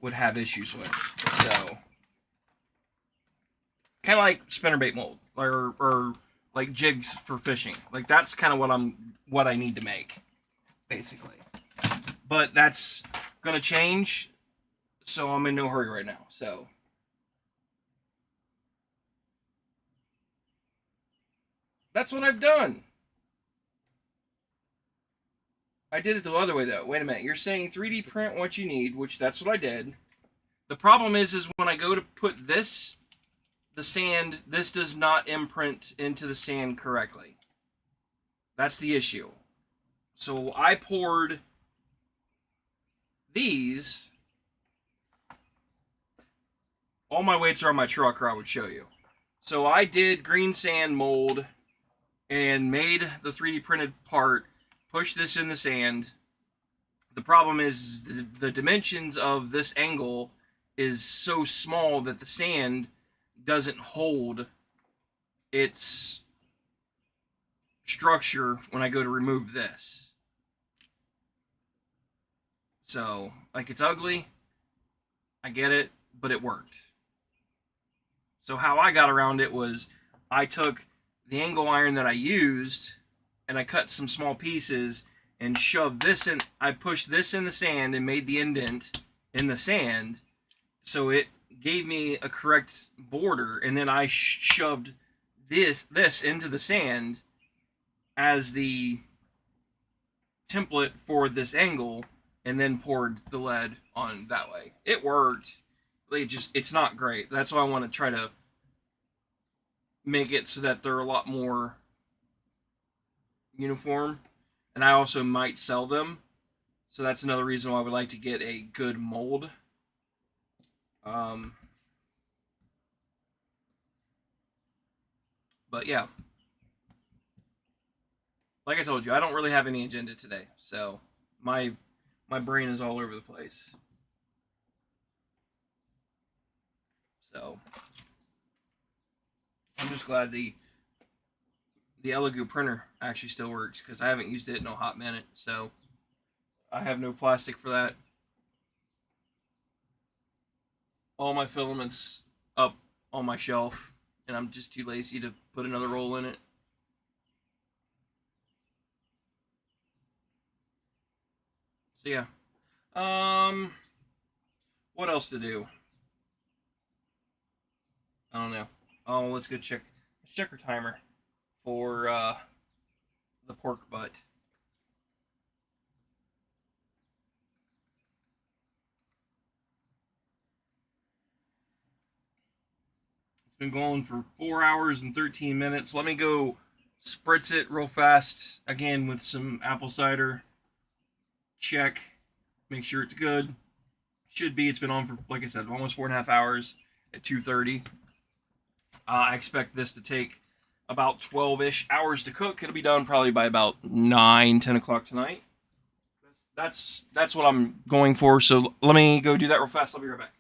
would have issues with. So kind of like spinnerbait mold or like jigs for fishing. Like that's kind of what I need to make basically. But that's going to change, so I'm in no hurry right now. So that's what I've done. I did it the other way though. Wait a minute. You're saying 3D print what you need, which that's what I did. The problem is when I go to put this, the sand, this does not imprint into the sand correctly. That's the issue. So I poured these. All my weights are on my truck, or I would show you. So I did green sand mold and made the 3D printed part, pushed this in the sand. The problem is the dimensions of this angle is so small that the sand doesn't hold its structure when I go to remove this. So, like, it's ugly. I get it, but it worked. So how I got around it was I took the angle iron that I used and I cut some small pieces and shoved this in. I pushed this in the sand and made the indent in the sand so it gave me a correct border, and then I shoved this into the sand as the template for this angle and then poured the lead on that way. It worked. It's not great. That's why I want to try to make it so that they're a lot more uniform, and I also might sell them. So that's another reason why I would like to get a good mold. But yeah, like I told you, I don't really have any agenda today, so my brain is all over the place. So I'm just glad the Elegoo printer actually still works because I haven't used it in a hot minute. So I have no plastic for that. All my filaments up on my shelf, and I'm just too lazy to put another roll in it. So yeah. What else to do? I don't know. Oh, let's go check. Let's check our timer for the pork butt. It's been going for 4 hours and 13 minutes. Let me go spritz it real fast again with some apple cider. Check. Make sure it's good. Should be. It's been on for, like I said, almost 4.5 hours at 2:30. I expect this to take about 12-ish hours to cook. It'll be done probably by about 9, 10 o'clock tonight. That's what I'm going for. So let me go do that real fast. I'll be right back.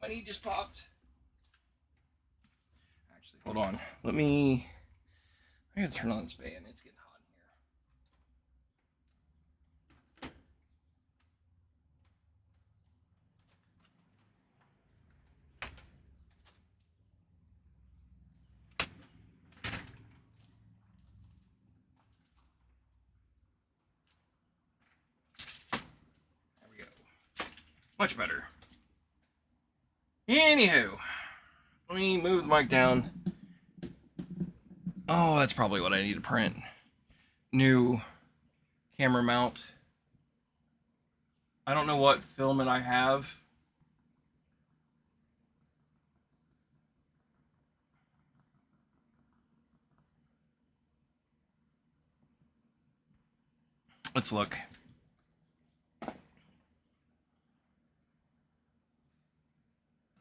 my knee just popped. Actually, hold on. I gotta turn on this fan. It's getting hot in here. There we go. Much better. Anywho, let me move the mic down. Oh, that's probably what I need to print. New camera mount. I don't know what filament I have. Let's look.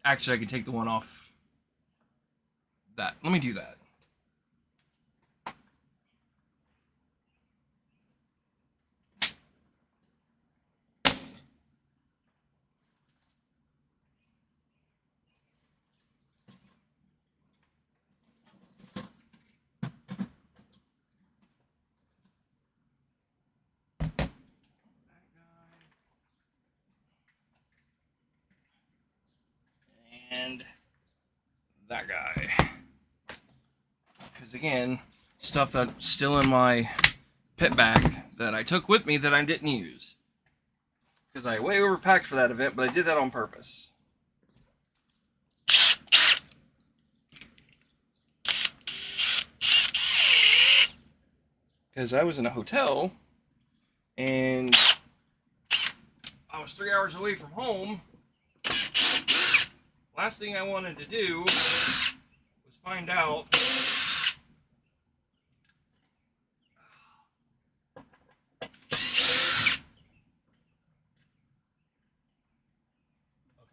Actually, I could take the one off that. Let me do that. And that guy. Because again, stuff that's still in my pit bag that I took with me that I didn't use. Because I way overpacked for that event, but I did that on purpose. Because I was in a hotel, and I was 3 hours away from home. Last thing I wanted to do was find out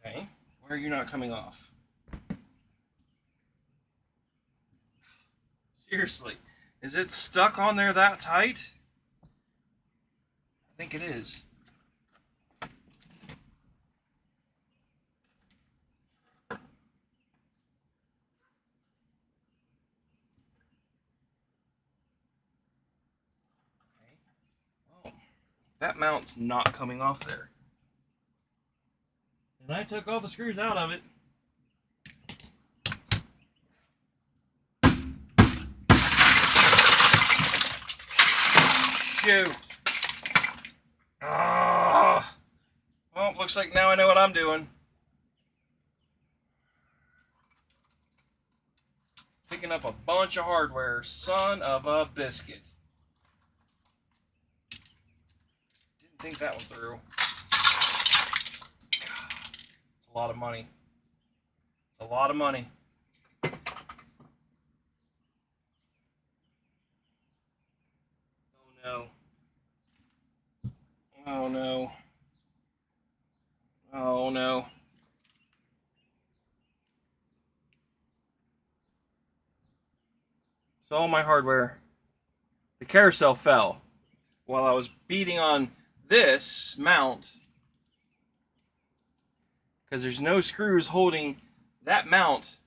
okay, why are you not coming off? Seriously, is it stuck on there that tight? I think it is. That mount's not coming off there. And I took all the screws out of it. Shoot. Oh. Well, looks like now I know what I'm doing. Picking up a bunch of hardware. Son of a biscuit. Think that one through. It's a lot of money. It's a lot of money. Oh no. Oh no. Oh no. So all my hardware, the carousel fell while I was beating on this mount because there's no screws holding that mount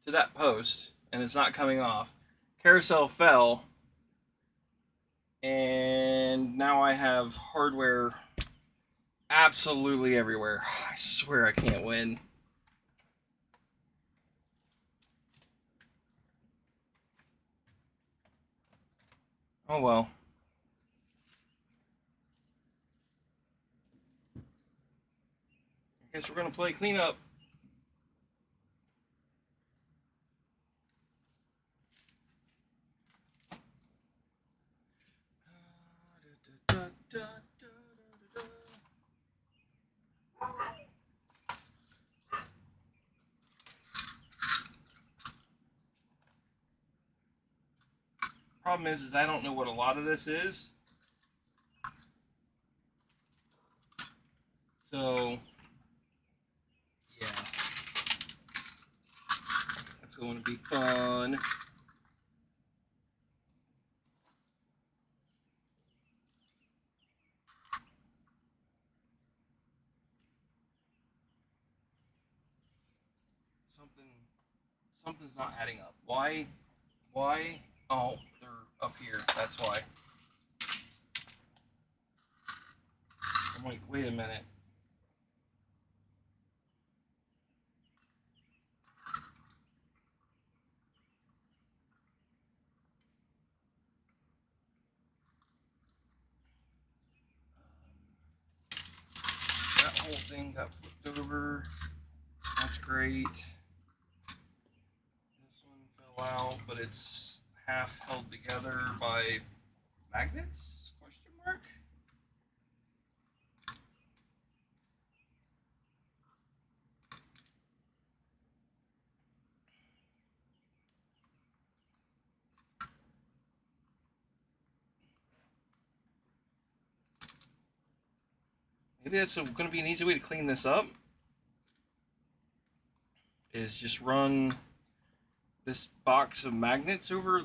to that post and it's not coming off. Carousel fell and now I have hardware absolutely everywhere. I swear I can't win. Oh well. Guess we're gonna play cleanup. Problem is I don't know what a lot of this is. So, yeah. That's going to be fun. Something's not adding up. Why? Why? Oh, they're up here. That's why. I'm like, wait a minute. That whole thing got flipped over. That's great. This one fell out, but it's half held together by magnets? Question mark? Maybe that's going to be an easy way to clean this up. Is just run this box of magnets over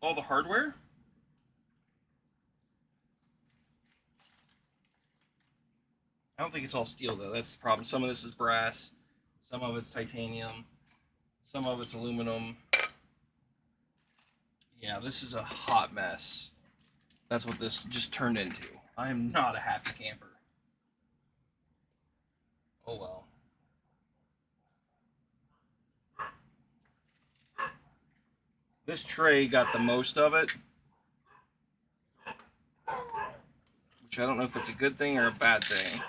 all the hardware. I don't think it's all steel though. That's the problem. Some of this is brass, some of it's titanium, some of it's aluminum. Yeah, this is a hot mess. That's what this just turned into. I am not a happy camper. Oh well. This tray got the most of it, which I don't know if it's a good thing or a bad thing.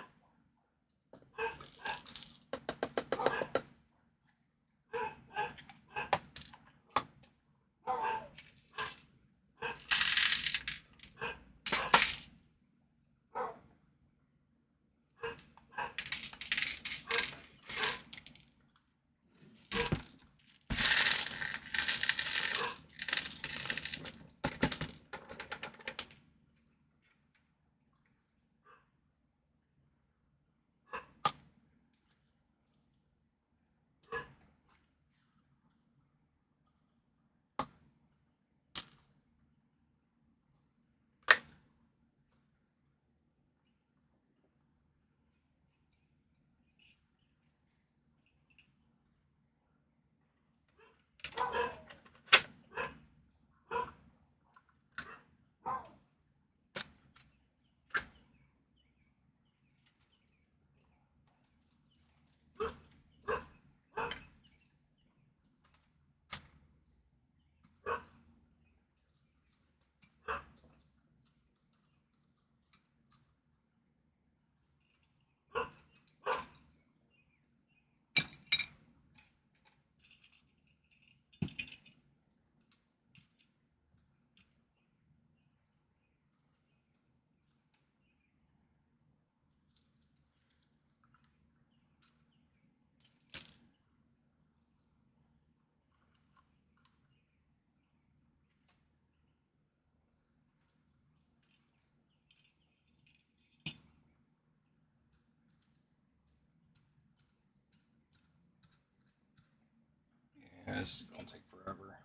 Yeah, this is gonna take forever.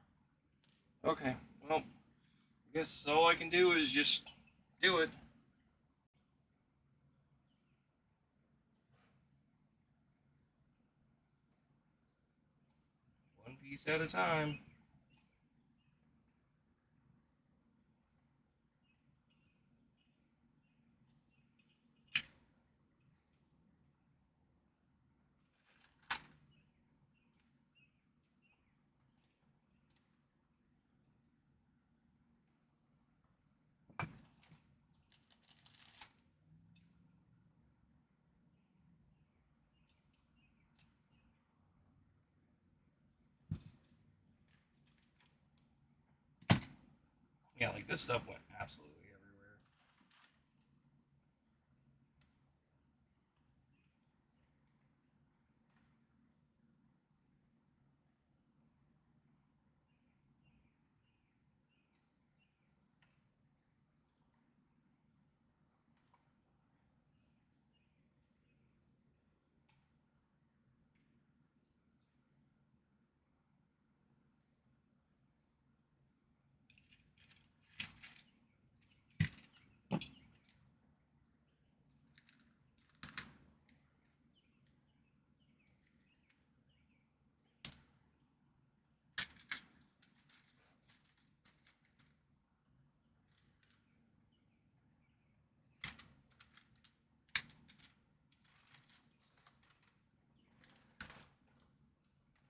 Okay, well, I guess all I can do is just do it. One piece at a time. Yeah, like this stuff went absolutely everywhere.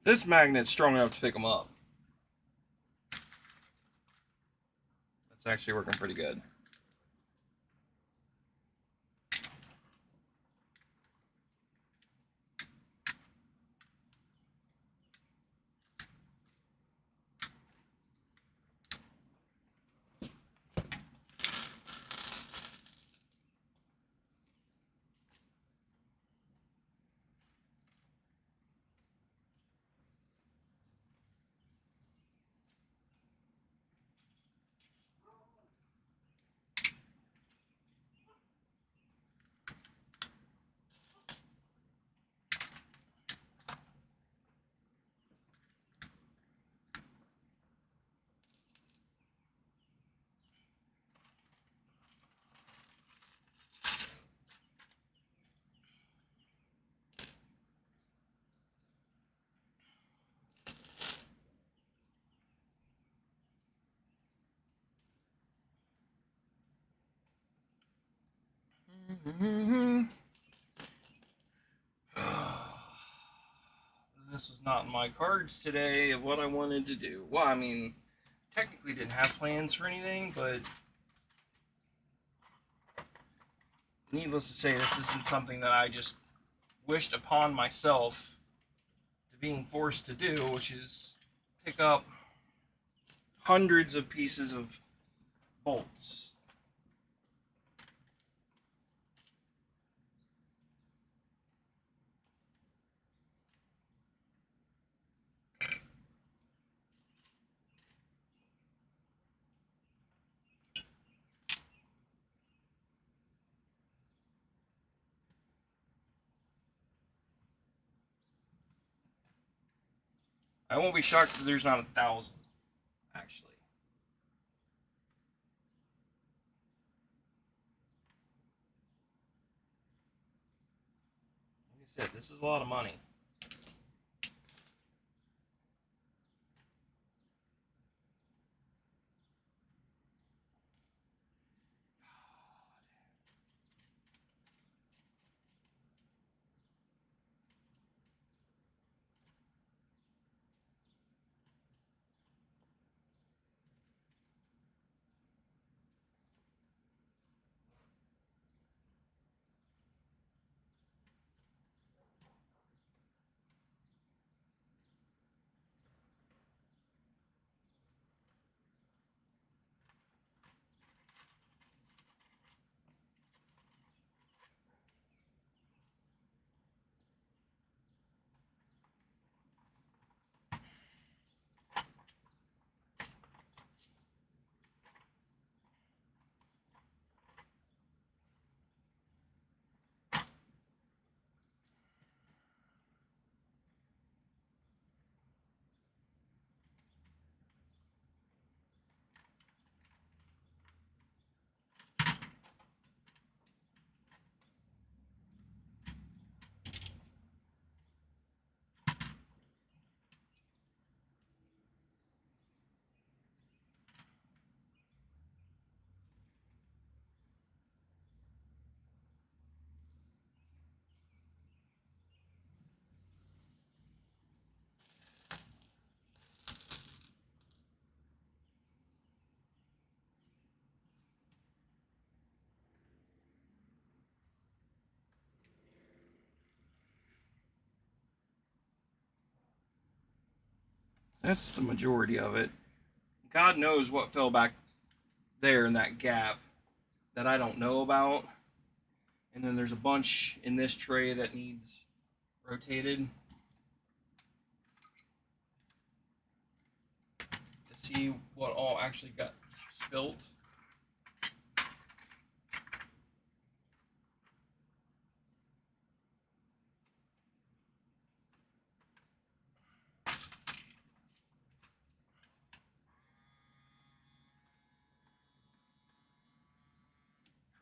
This magnet's strong enough to pick them up. That's actually working pretty good. This was not in my cards today of what I wanted to do. Well, I mean, technically didn't have plans for anything, but needless to say, this isn't something that I just wished upon myself to being forced to do, which is pick up hundreds of pieces of bolts. I won't be shocked if there's not 1,000, actually. Like I said, this is a lot of money. That's the majority of it. God knows what fell back there in that gap that I don't know about. And then there's a bunch in this tray that needs rotated to see what all actually got spilt.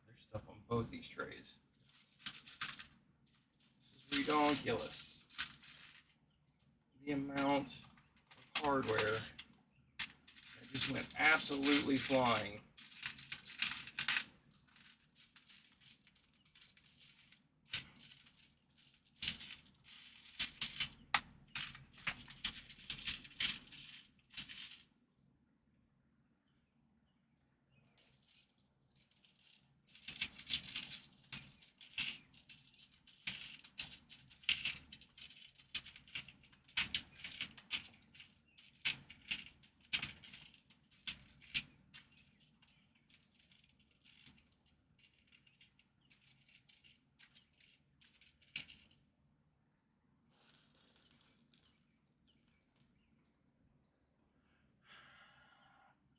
There's stuff on both these trays. This is ridiculous. The amount of hardware that just went absolutely flying.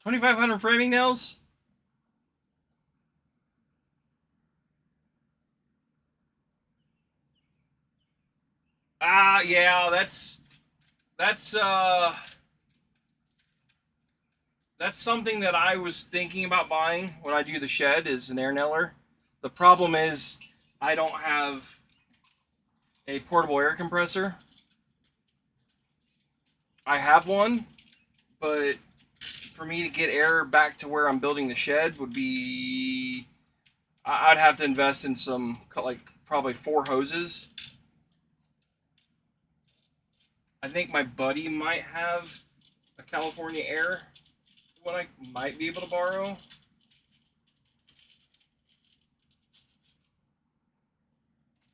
2,500 framing nails? Yeah, that's something that I was thinking about buying when I do the shed is an air nailer. The problem is I don't have a portable air compressor. I have one, but for me to get air back to where I'm building the shed would be I'd have to invest in some like probably 4 hoses. I think my buddy might have a California Air one I might be able to borrow.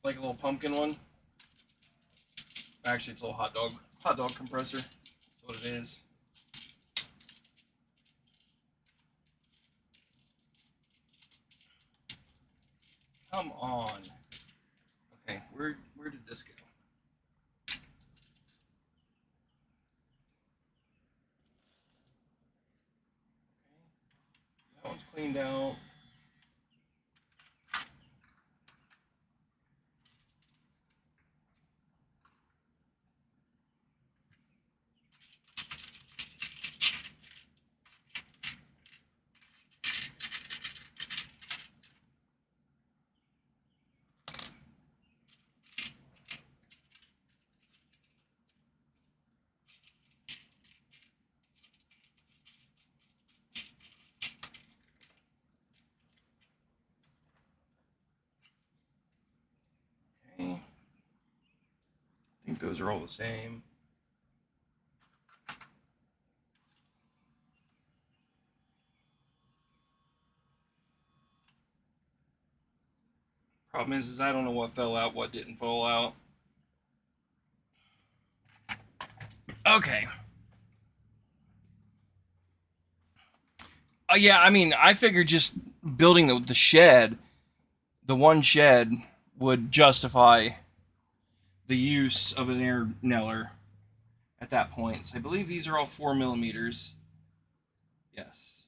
Like a little pumpkin one. Actually, it's a little hot dog compressor. That's what it is. Come on. Okay, where did this go? That one's cleaned out. Okay. I think those are all the same. Problem is I don't know what fell out, what didn't fall out. Okay. Yeah, I mean, I figured just building the shed, the one shed, would justify the use of an air nailer at that point. So I believe these are all 4mm. Yes.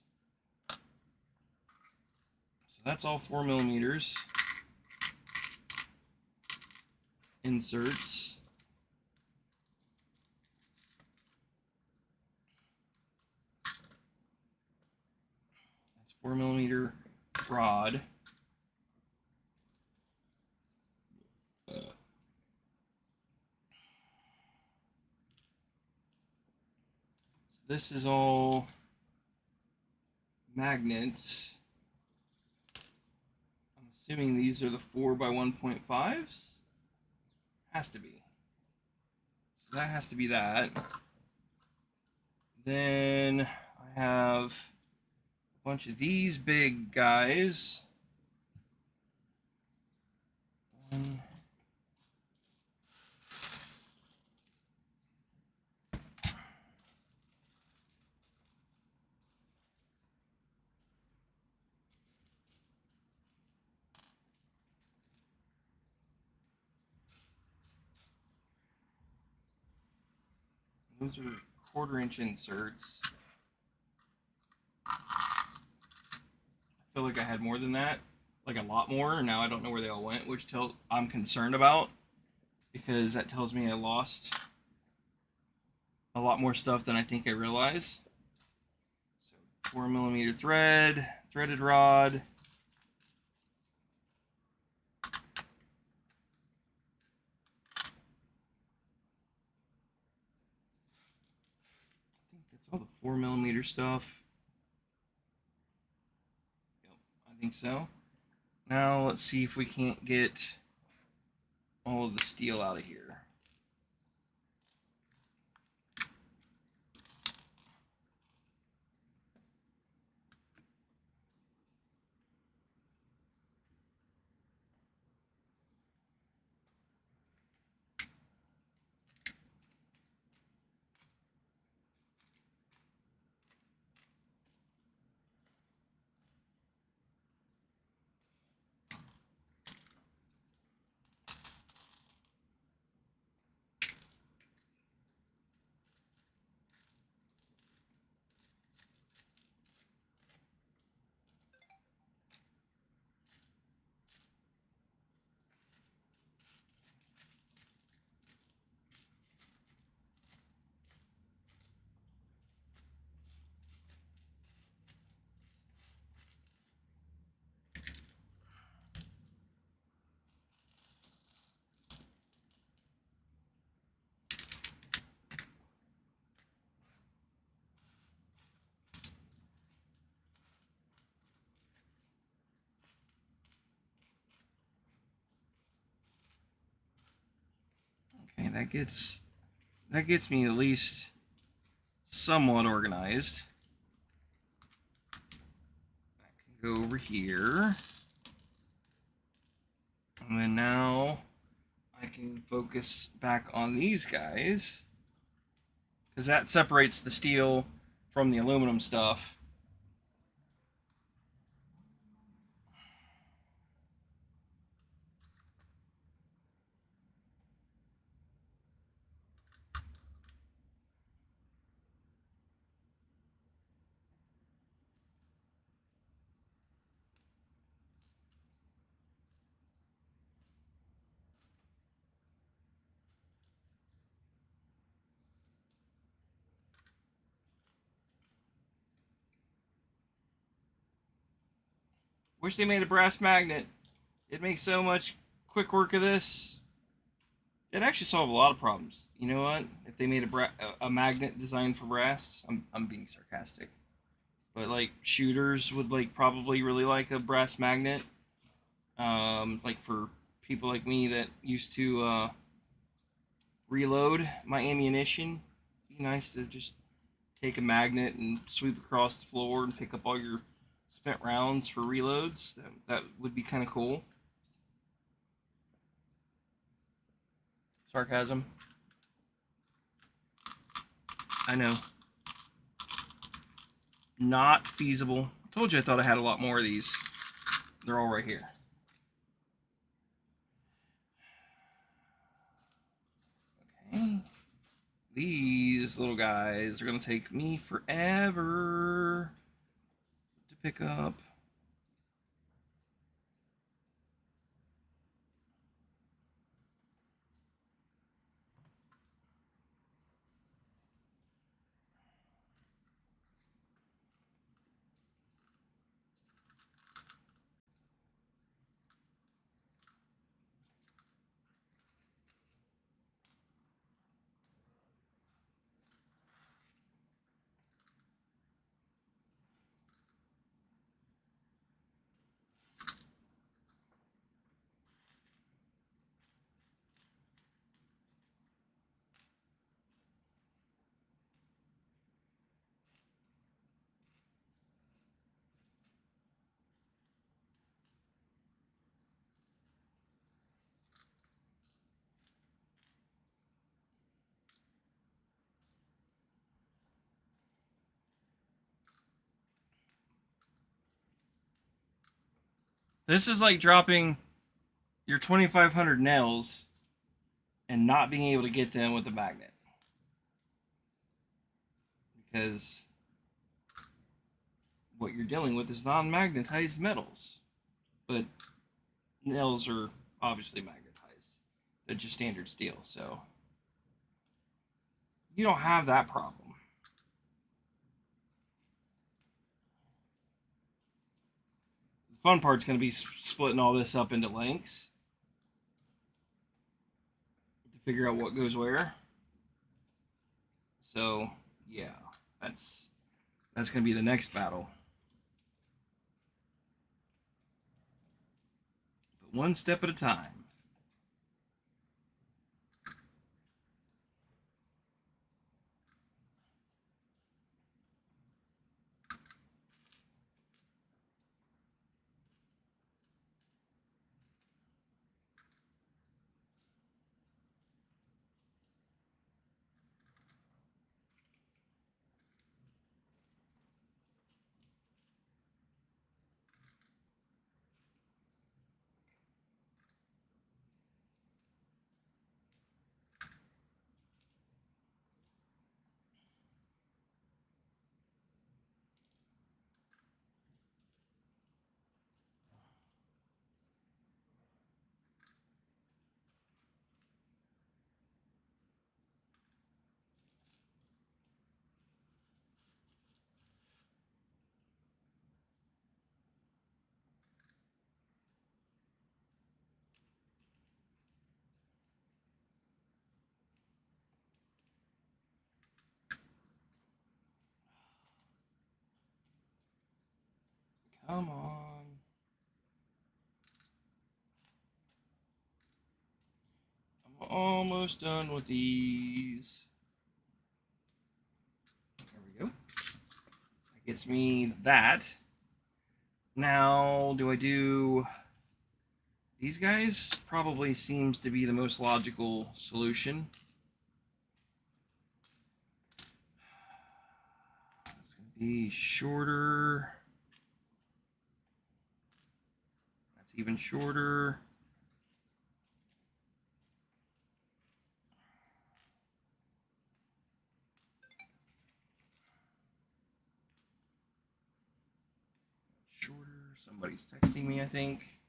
So that's all 4mm. Inserts. That's 4mm rod. This is all magnets. I'm assuming these are the 4x1.5s. Has to be. So that has to be that. Then I have a bunch of these big guys. One. Those are 1/4-inch inserts. I feel like I had more than that, like a lot more. Now I don't know where they all went, which I'm concerned about because that tells me I lost a lot more stuff than I think I realize. So 4mm thread, threaded rod. I think that's all the 4mm stuff. Yep, I think so. Now let's see if we can't get all of the steel out of here. Okay, that gets me at least somewhat organized. I can go over here. And then now I can focus back on these guys, because that separates the steel from the aluminum stuff. Wish they made a brass magnet. It makes so much quick work of this. It'd actually solve a lot of problems. You know what? If they made a magnet designed for brass, I'm being sarcastic, but like shooters would like probably really like a brass magnet. Like for people like me that used to reload my ammunition, it'd be nice to just take a magnet and sweep across the floor and pick up all your spent rounds for reloads. That would be kind of cool. Sarcasm. I know. Not feasible. I told you I thought I had a lot more of these. They're all right here. Okay. These little guys are going to take me forever to pick up. This is like dropping your 2,500 nails and not being able to get them with a magnet. Because what you're dealing with is non-magnetized metals. But nails are obviously magnetized. They're just standard steel, so you don't have that problem. The fun part's going to be splitting all this up into lengths to figure out what goes where. So, yeah, that's going to be the next battle. But one step at a time. Come on. I'm almost done with these. There we go. That gets me that. Now, do I do these guys? Probably seems to be the most logical solution. It's going to be shorter. That's even shorter. Shorter. Somebody's texting me, I think.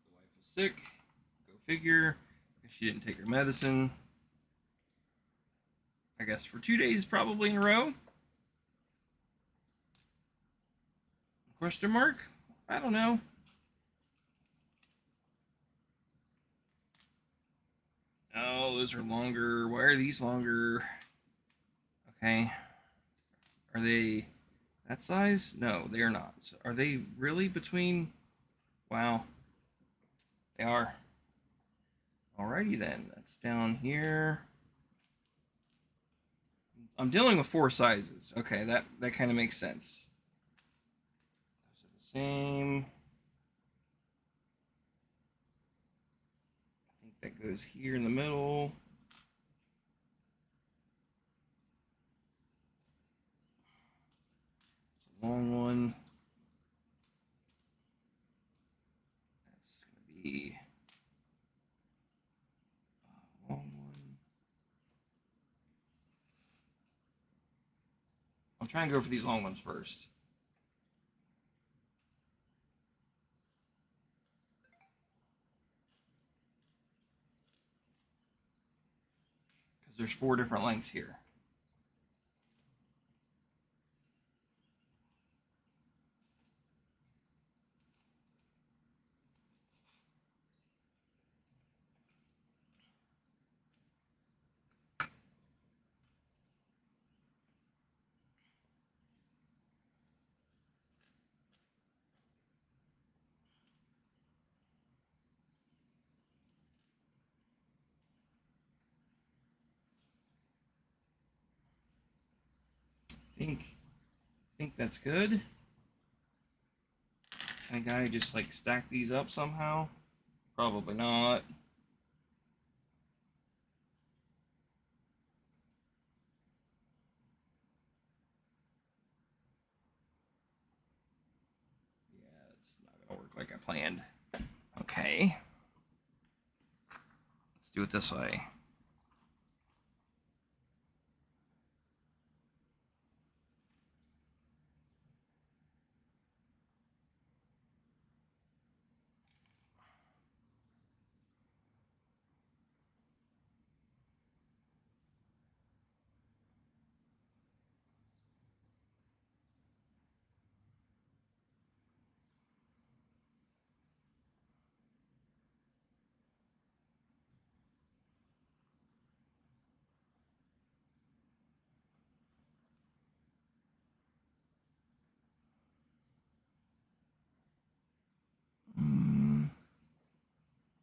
The wife is sick. Go figure. She didn't take her medicine. I guess for 2 days probably in a row. Question mark? I don't know. Oh, those are longer. Why are these longer? Okay. Are they that size? No, they are not. So are they really between? Wow. They are. Alrighty then. That's down here. I'm dealing with 4 sizes. Okay, that kind of makes sense. Those are the same. I think that goes here in the middle. It's a long one. That's going to be a long one. I'll try and go for these long ones first. Because there's 4 different lengths here. I think that's good. Can a guy just like stack these up somehow? Probably not. Yeah, it's not gonna work like I planned. Okay. Let's do it this way.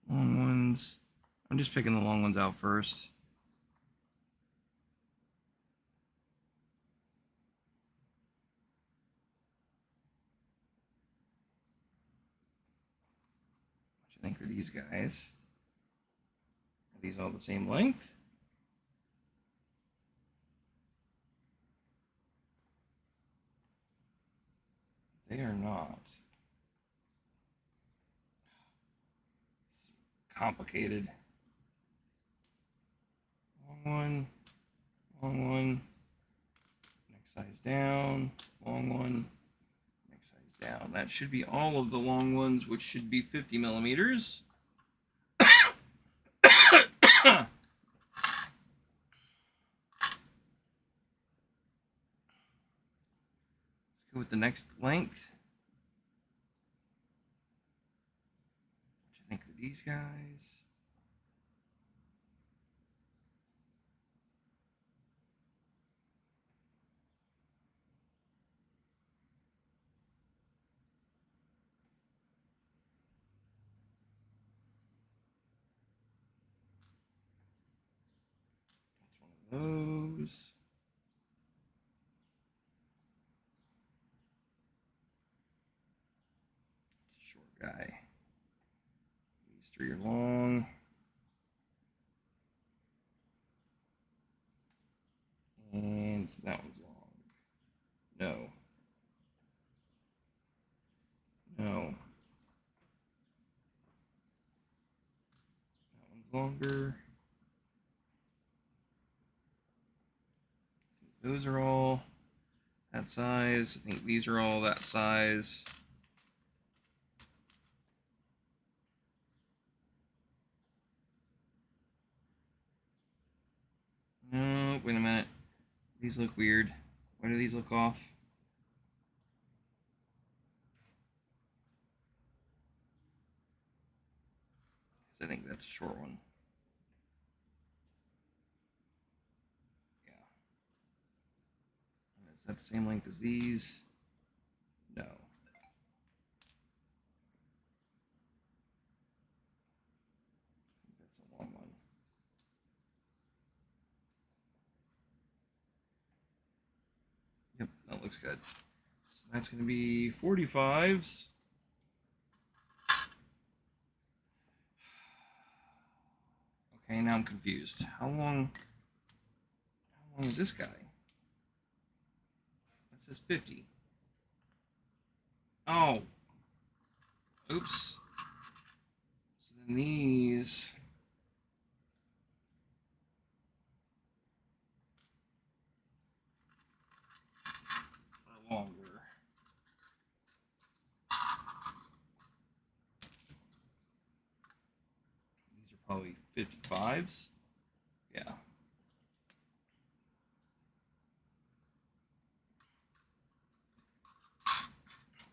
Long ones. I'm just picking the long ones out first. What you think are these guys? Are these all the same length? They are not. It's complicated. Long one, next size down, long one, next size down. That should be all of the long ones, which should be 50 millimeters. Let's go with the next length. What do you think of these guys? those. Short guy. These 3 are long. And that one's long. No. No. That one's longer. Those are all that size. I think these are all that size. No, wait a minute. These look weird. Why do these look off? I think that's a short one. Yeah. Is that the same length as these? No. That's a long one. Yep, that looks good. So that's going to be 45s. Okay, now I'm confused. How long is this guy? That says 50. Oh. Oops. So then these are longer. These are probably 55s. Yeah.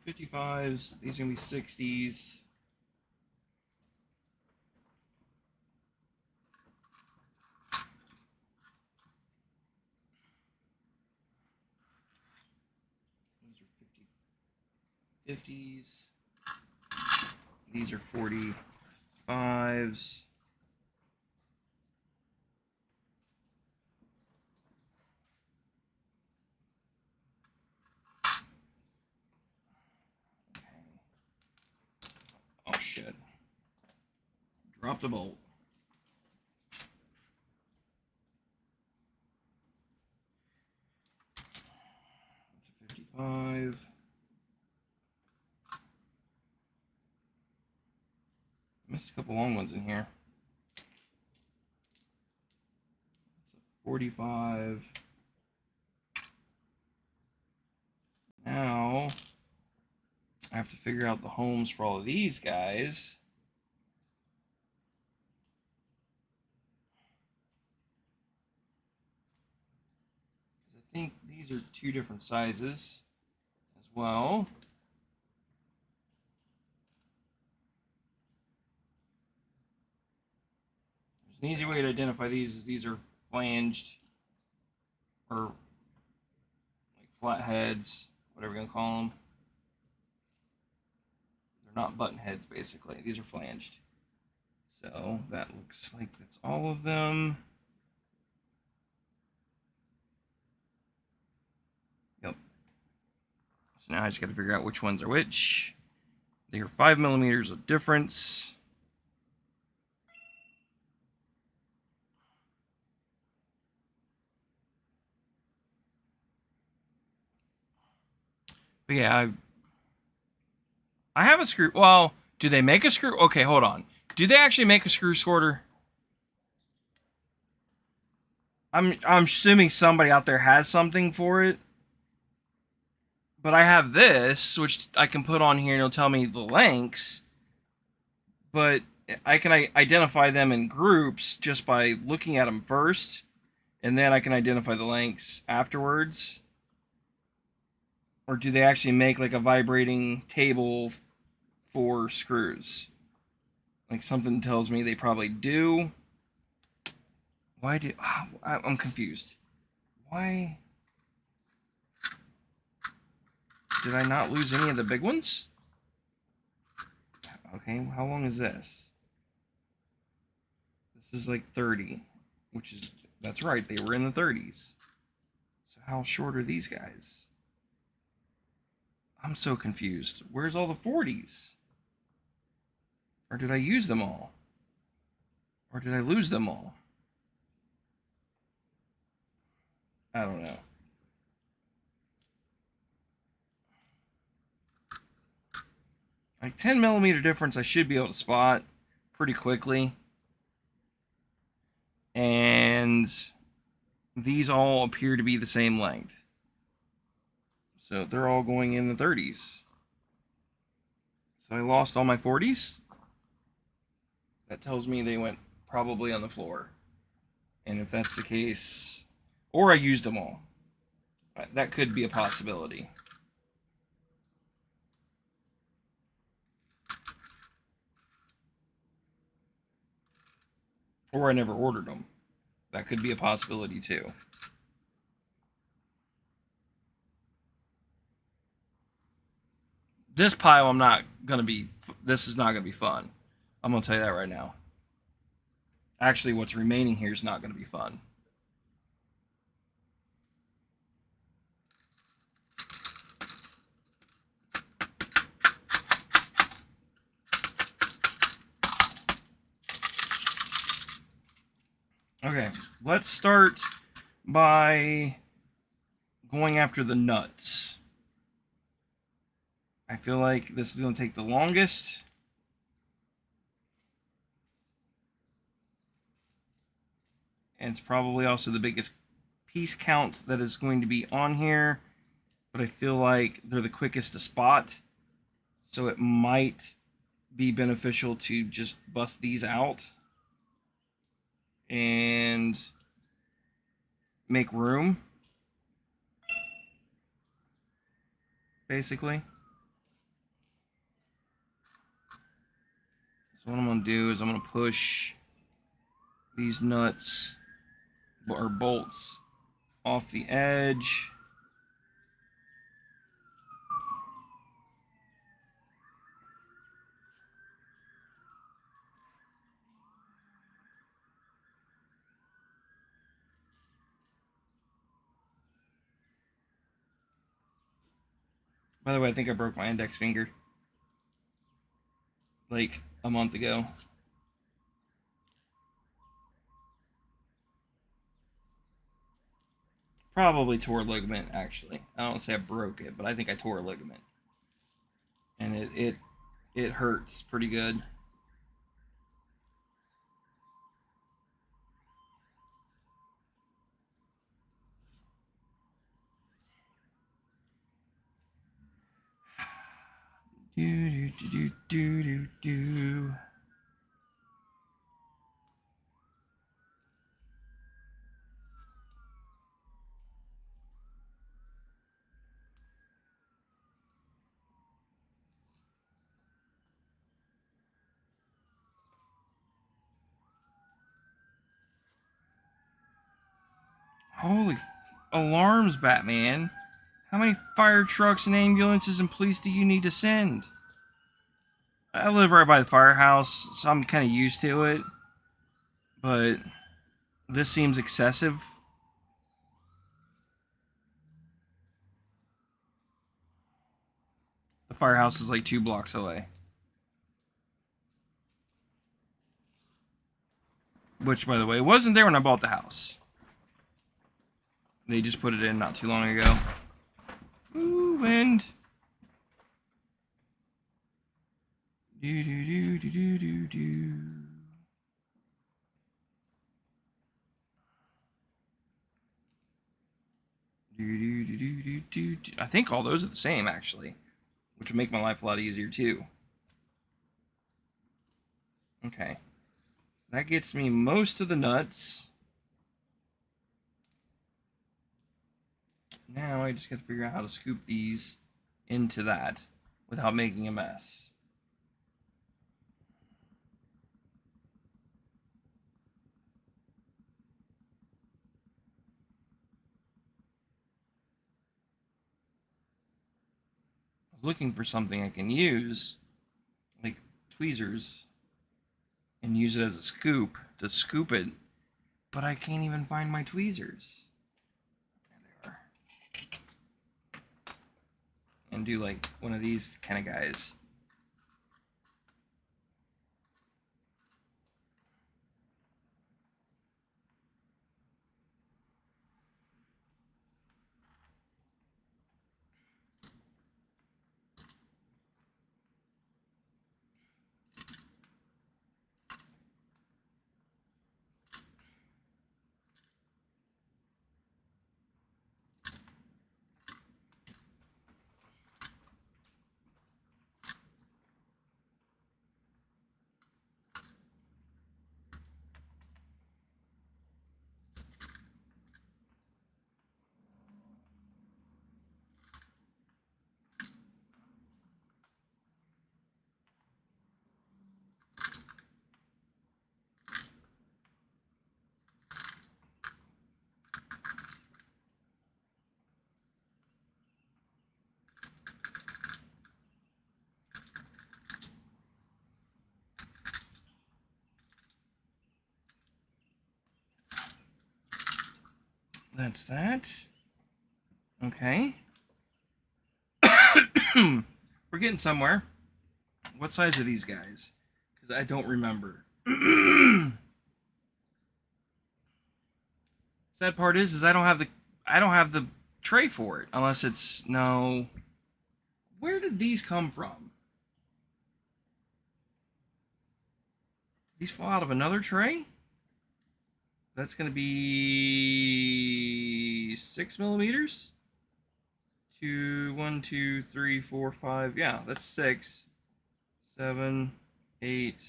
$55s. These are gonna be 60s. Those are 50s. These are 45s. Oh shit. Dropped a bolt. That's a 55. Missed a couple long ones in here. It's a 45. Now I have to figure out the homes for all of these guys. Because I think these are 2 different sizes as well. There's an easy way to identify these is these are flanged or like flat heads, whatever you're gonna call them. They're not button heads basically. These are flanged. So that looks like that's all of them. Yep. So now I just got to figure out which ones are which. They are 5 millimeters of difference. But yeah, I have a screw. Well, do they make a screw? Okay, hold on. Do they actually make a screw squirter? I'm assuming somebody out there has something for it. But I have this, which I can put on here and it'll tell me the lengths. But I can identify them in groups just by looking at them first. And then I can identify the lengths afterwards. Or do they actually make like a vibrating table for screws? Like something tells me they probably do. Why do... Oh, I'm confused. Why... Did I not lose any of the big ones? Okay, how long is this? This is like 30, which is That's right, they were in the 30s. So how short are these guys? I'm so confused. Where's all the 40s? Or did I use them all? Or did I lose them all? I don't know. Like 10 millimeter difference, I should be able to spot pretty quickly. And these all appear to be the same length. So they're all going in the 30s. So I lost all my 40s. That tells me they went probably on the floor. And if that's the case, or I used them all, that could be a possibility. Or I never ordered them. That could be a possibility too. This pile, this is not going to be fun. I'm going to tell you that right now. Actually, what's remaining here is not going to be fun. Okay, let's start by going after the nuts. I feel like this is going to take the longest. And it's probably also the biggest piece count that is going to be on here. But I feel like they're the quickest to spot. So it might be beneficial to just bust these out and make room, basically. So what I'm going to do is I'm going to push these nuts or bolts off the edge. By the way, I think I broke my index finger like a month ago. Probably tore a ligament, actually. I don't say I broke it, but I think I tore a ligament. And it hurts pretty good. Do do do do do do. Holy alarms, Batman. How many fire trucks and ambulances and police do you need to send? I live right by the firehouse, so I'm kind of used to it. But this seems excessive. The firehouse is like 2 blocks away. Which, by the way, wasn't there when I bought the house. They just put it in not too long ago. Ooh, wind. Do do do do do do do. Do, do, do, do, do, do. I think all those are the same, actually, which would make my life a lot easier too. Okay, that gets me most of the nuts. Now I just got to figure out how to scoop these into that without making a mess. I was looking for something I can use, like tweezers, and use it as a scoop to scoop it But I can't even find my tweezers. There they are. And do like one of these kind of guys. That's that. Okay. We're getting somewhere. What size are these guys? Because I don't remember. Sad part is I don't have the tray for it unless it's no. Where did these come from? These fall out of another tray? That's going to be 6 millimeters. 1, 2, 3, 4, 5. Yeah, that's 6, 7, 8,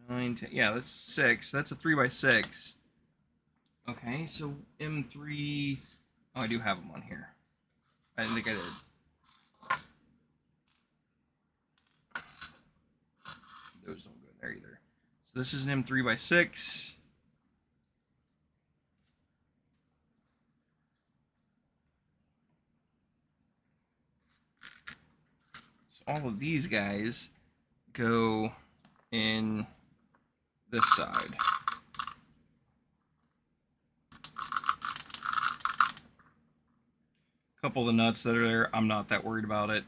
9, 10. Yeah, that's 6. That's a 3x6. Okay, so M3. Oh, I do have them on here. I didn't think I did. Those don't go in there either. So this is an M3x6. All of these guys go in this side. A couple of the nuts that are there, I'm not that worried about it.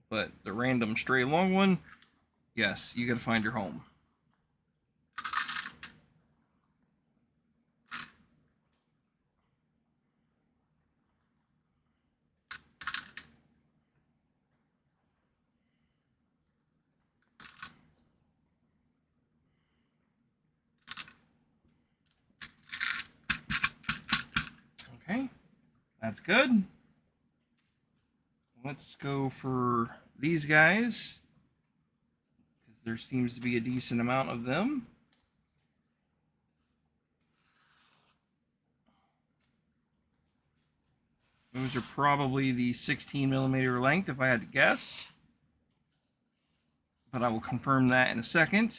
But the random stray long one, yes, you gotta find your home. Okay, that's good. Let's go for these guys, because there seems to be a decent amount of them. Those are probably the 16 millimeter length if I had to guess, but I will confirm that in a second.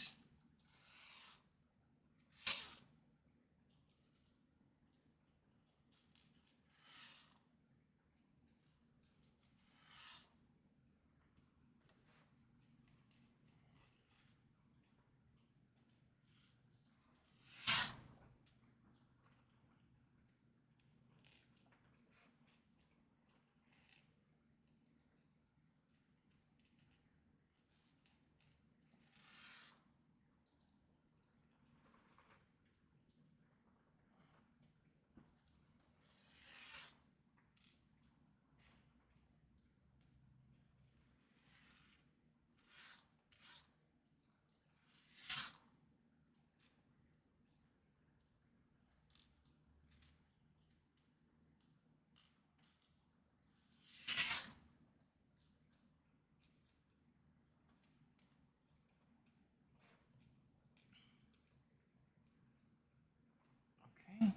Okay,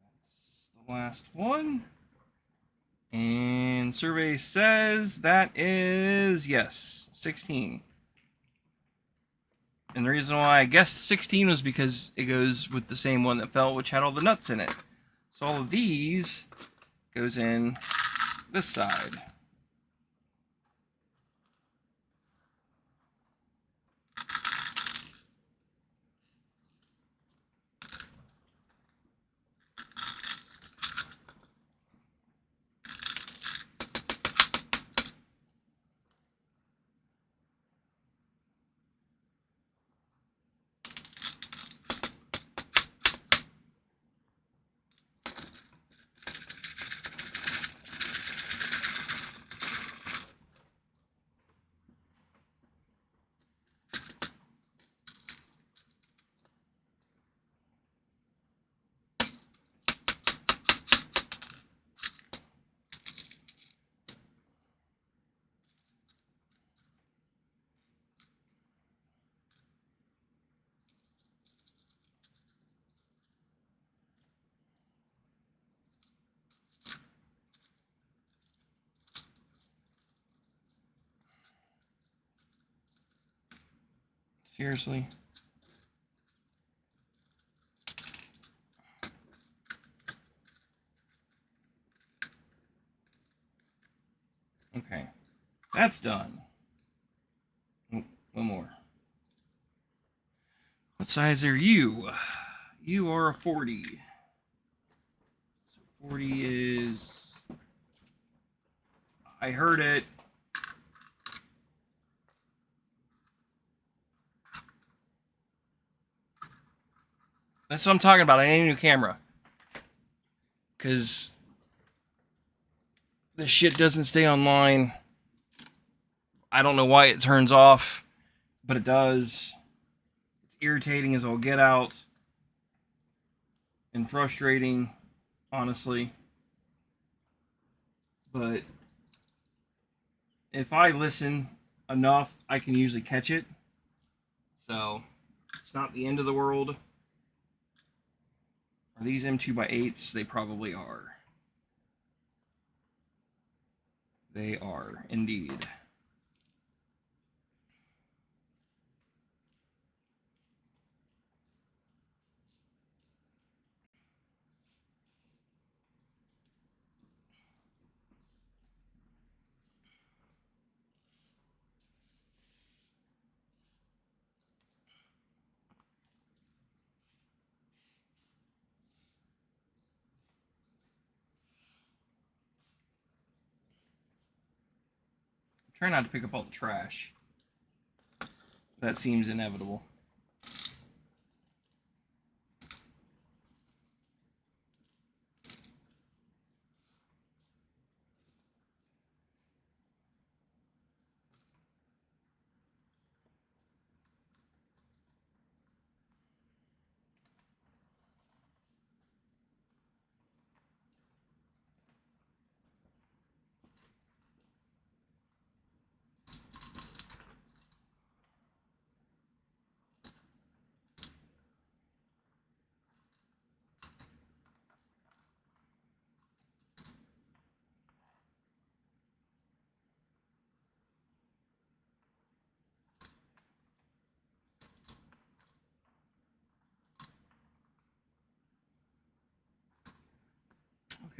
that's the last one. And survey says that is, yes, 16. And the reason why I guessed 16 was because it goes with the same one that fell, which had all the nuts in it. So all of these goes in this side. Seriously? Okay. That's done. Oh, one more. What size are you? You are a 40. So 40 is... I heard it. That's what I'm talking about. I need a new camera. Because this shit doesn't stay online. I don't know why it turns off, but it does. It's irritating as all get out. And frustrating, honestly. But if I listen enough, I can usually catch it. So it's not the end of the world. Are these M2x8s? They probably are. They are, indeed. Try not to pick up all the trash. That seems inevitable.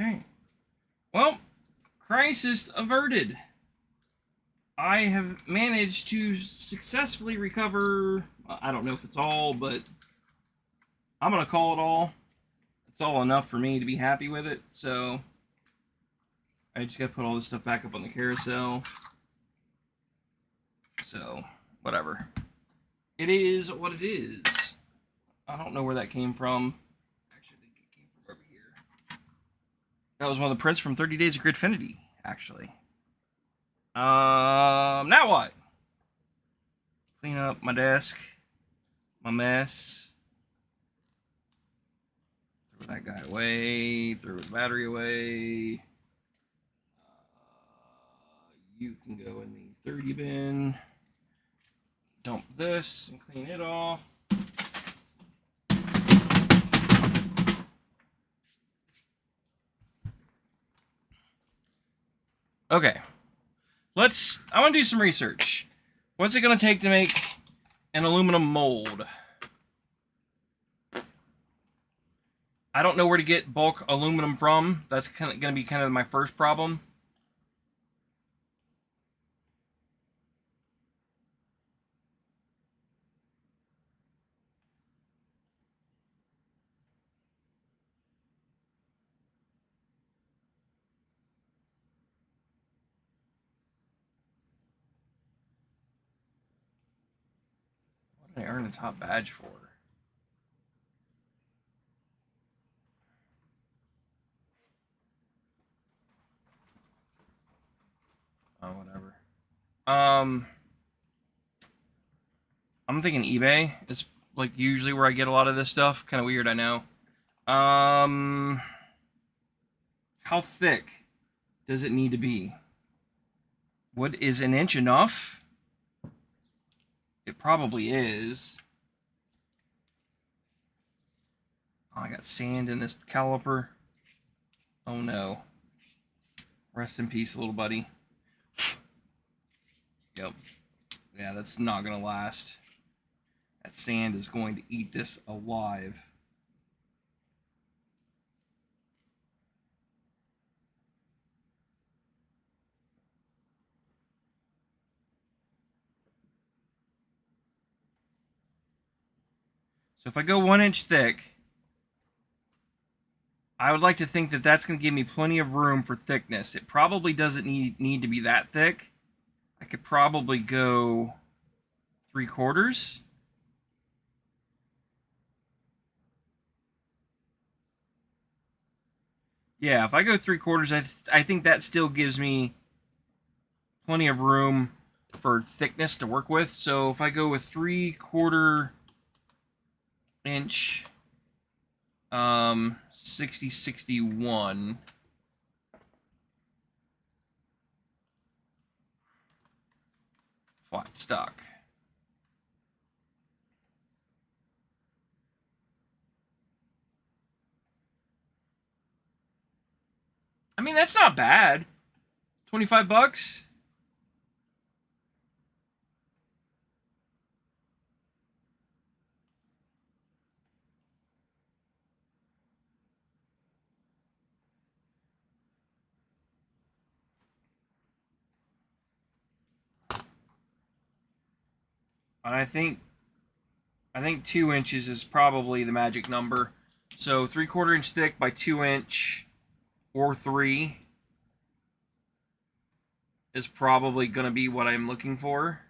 Okay. Well, crisis averted. I have managed to successfully recover. I don't know if it's all, but I'm going to call it all. It's all enough for me to be happy with it. So I just got to put all this stuff back up on the carousel. So, whatever. It is what it is. I don't know where that came from. Actually, I think it came from over here. That was one of the prints from 30 Days of Gridfinity, actually. Now what? Clean up my desk, my mess. Throw that guy away. Throw the battery away. You can go in the 30 bin. Dump this and clean it off. Okay. I want to do some research. What's it going to take to make an aluminum mold? I don't know where to get bulk aluminum from. That's going to be kind of my first problem. What did I earn a top badge for? Oh, whatever. I'm thinking eBay. It's like usually where I get a lot of this stuff. Kind of weird, I know. How thick does it need to be? What is an inch enough? It probably is. Oh, I got sand in this caliper. Oh no. Rest in peace, little buddy. Yep. Yeah, that's not gonna last. That sand is going to eat this alive. So if I go 1 inch thick, I would like to think that that's going to give me plenty of room for thickness. It probably doesn't need to be that thick. I could probably go 3/4. Yeah, if I go 3/4, I think that still gives me plenty of room for thickness to work with. So if I go with 3/4 inch, 6061 flat stock. I mean, that's not bad. $25. And I think 2 inches is probably the magic number. So 3/4 inch thick by 2 inch or 3 is probably going to be what I'm looking for.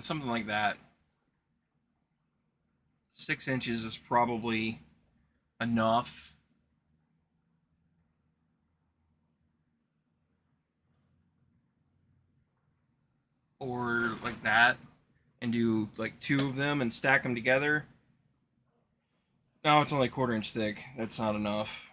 Something like that. 6 inches is probably enough. Or like that. And do like 2 of them and stack them together. No, it's only 1/4 inch thick. That's not enough.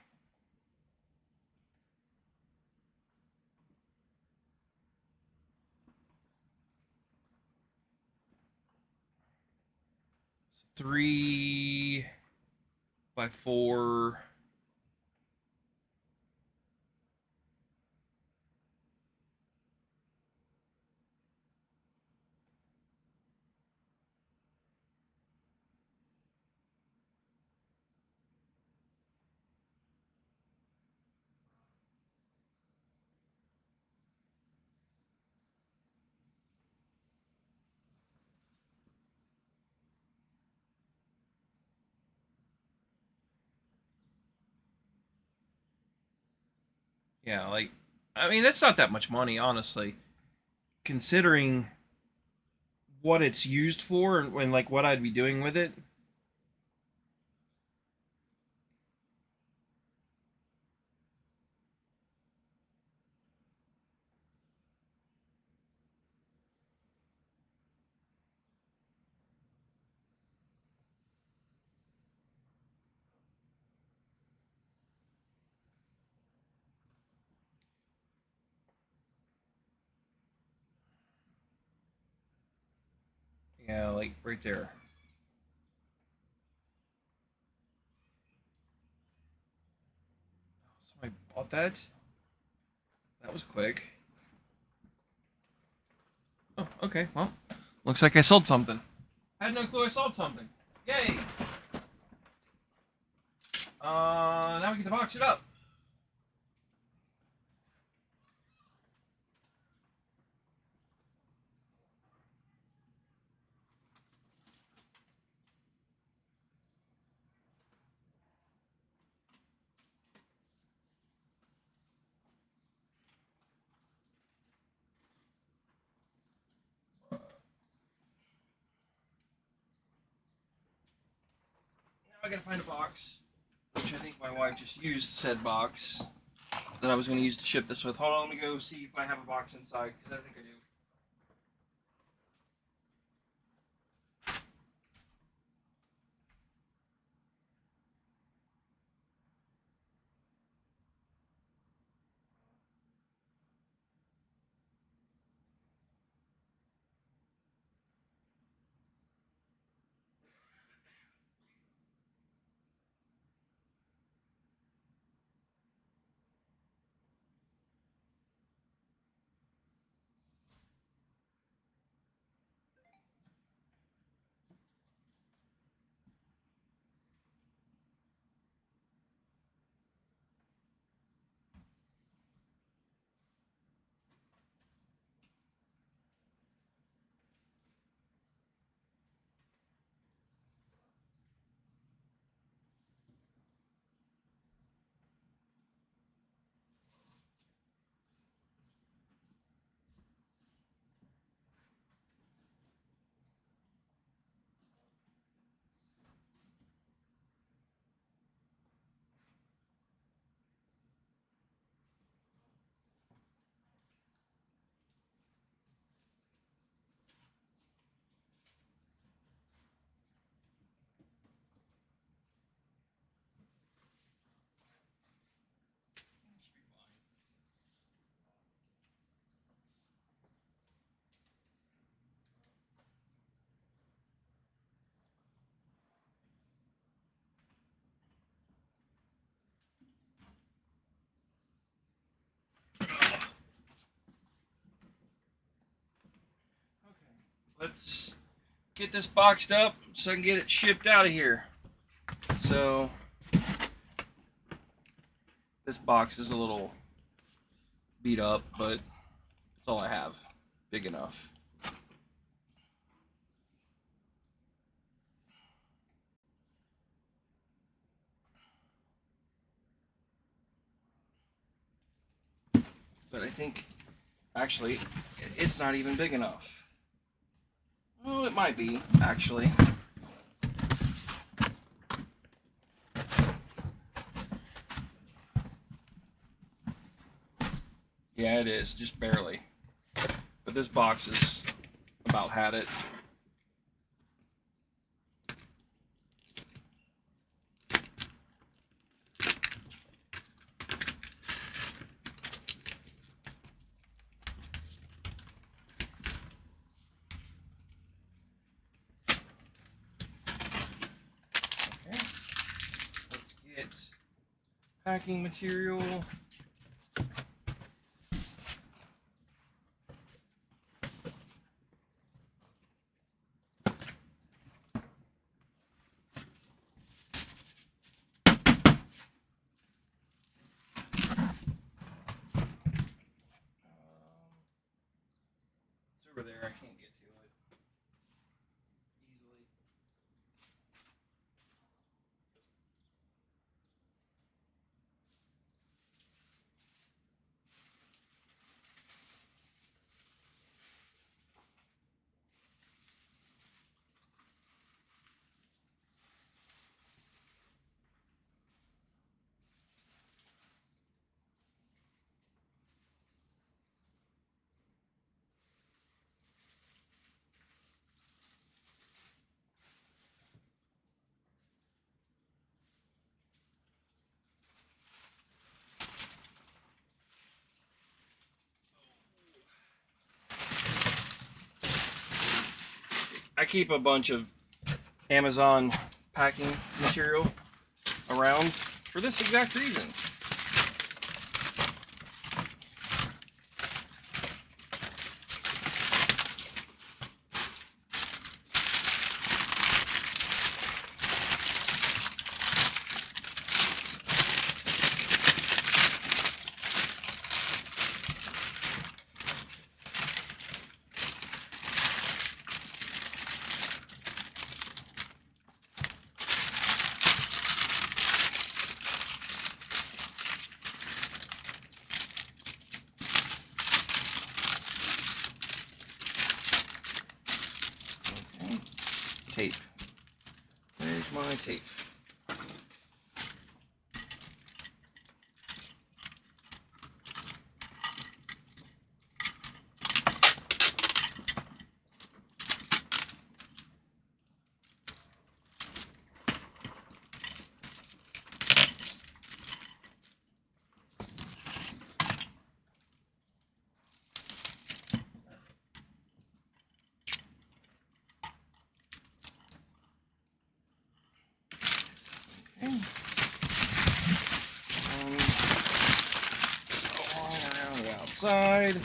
So 3/4. Yeah, like, I mean, that's not that much money, honestly, considering what it's used for and like what I'd be doing with it. Yeah, like right there. Somebody bought that? That was quick. Oh, okay, well, looks like I sold something. I had no clue I sold something. Yay! Now we get to box it up. I gotta find a box, which I think my wife just used said box that I was going to use to ship this with. Hold on, let me go see if I have a box inside, because I think I do. Let's get this boxed up so I can get it shipped out of here. So this box is a little beat up, but it's all I have. Big enough. But I think, actually, it's not even big enough. Oh, it might be, actually. Yeah, it is, just barely. But this box is about had it. Okay. Let's get packing material. It's over there, I can't get to it easily. I keep a bunch of Amazon packing material around for this exact reason. tape? Where's my tape? Okay. All around the outside.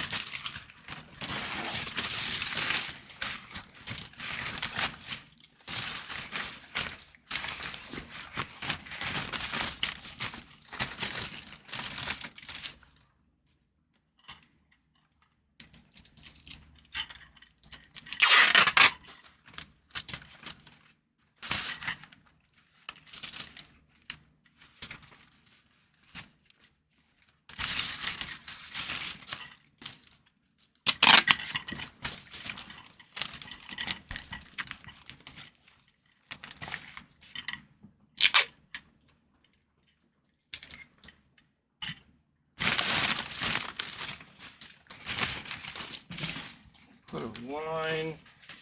Put a line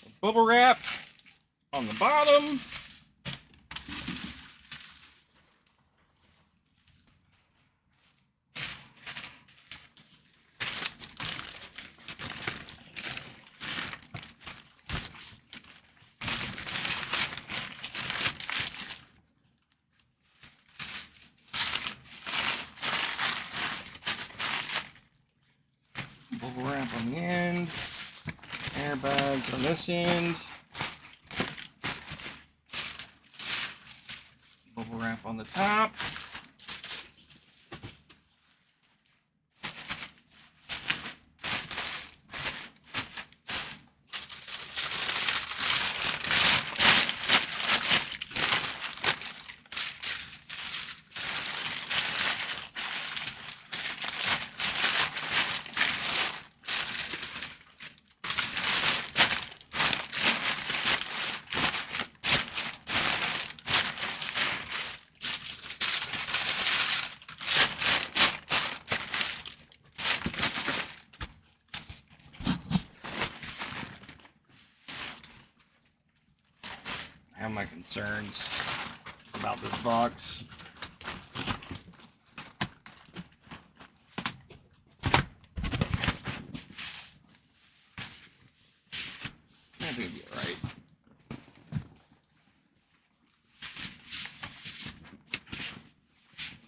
of bubble wrap on the bottom. Bubble wrap on the end. Airbags on this end. Bubble wrap on the top. I have my concerns about this box. I think it'll be alright.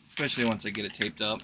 Especially once I get it taped up.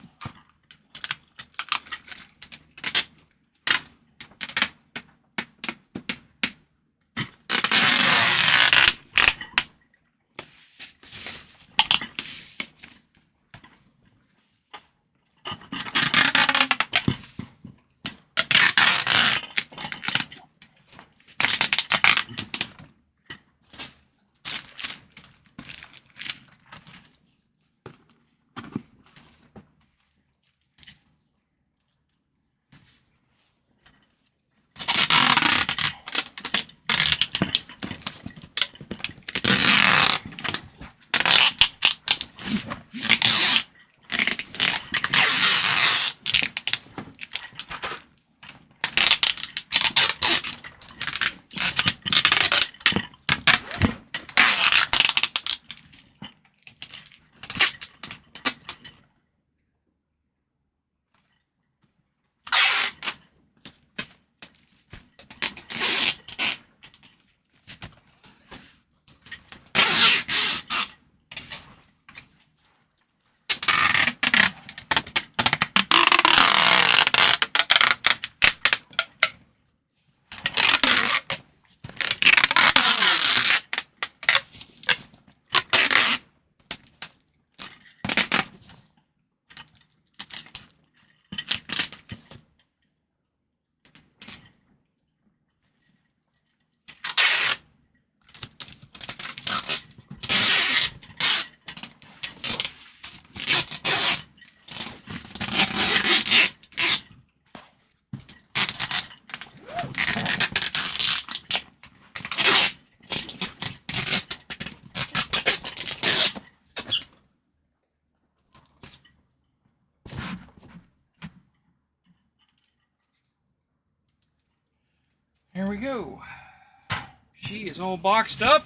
go. She is all boxed up.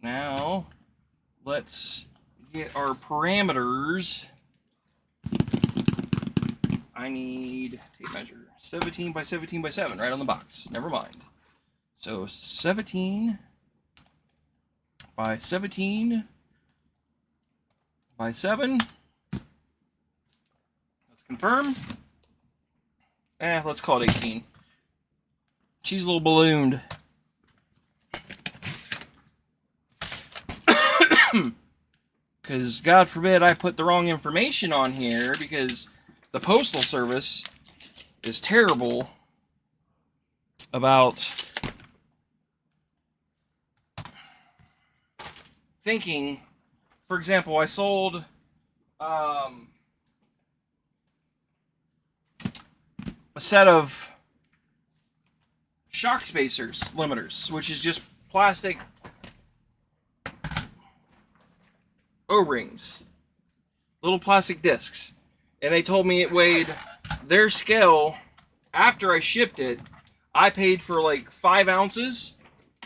Now, let's get our parameters. I need tape measure. 17 by 17 by 7, right on the box. Never mind. So 17 by 17 by 7. Let's confirm. Let's call it 18. She's a little ballooned. Because God forbid I put the wrong information on here, because the Postal Service is terrible about thinking. For example, I sold a set of shock spacers limiters, which is just plastic O-rings, little plastic discs, and they told me it weighed, their scale, after I shipped it, I paid for like 5 ounces.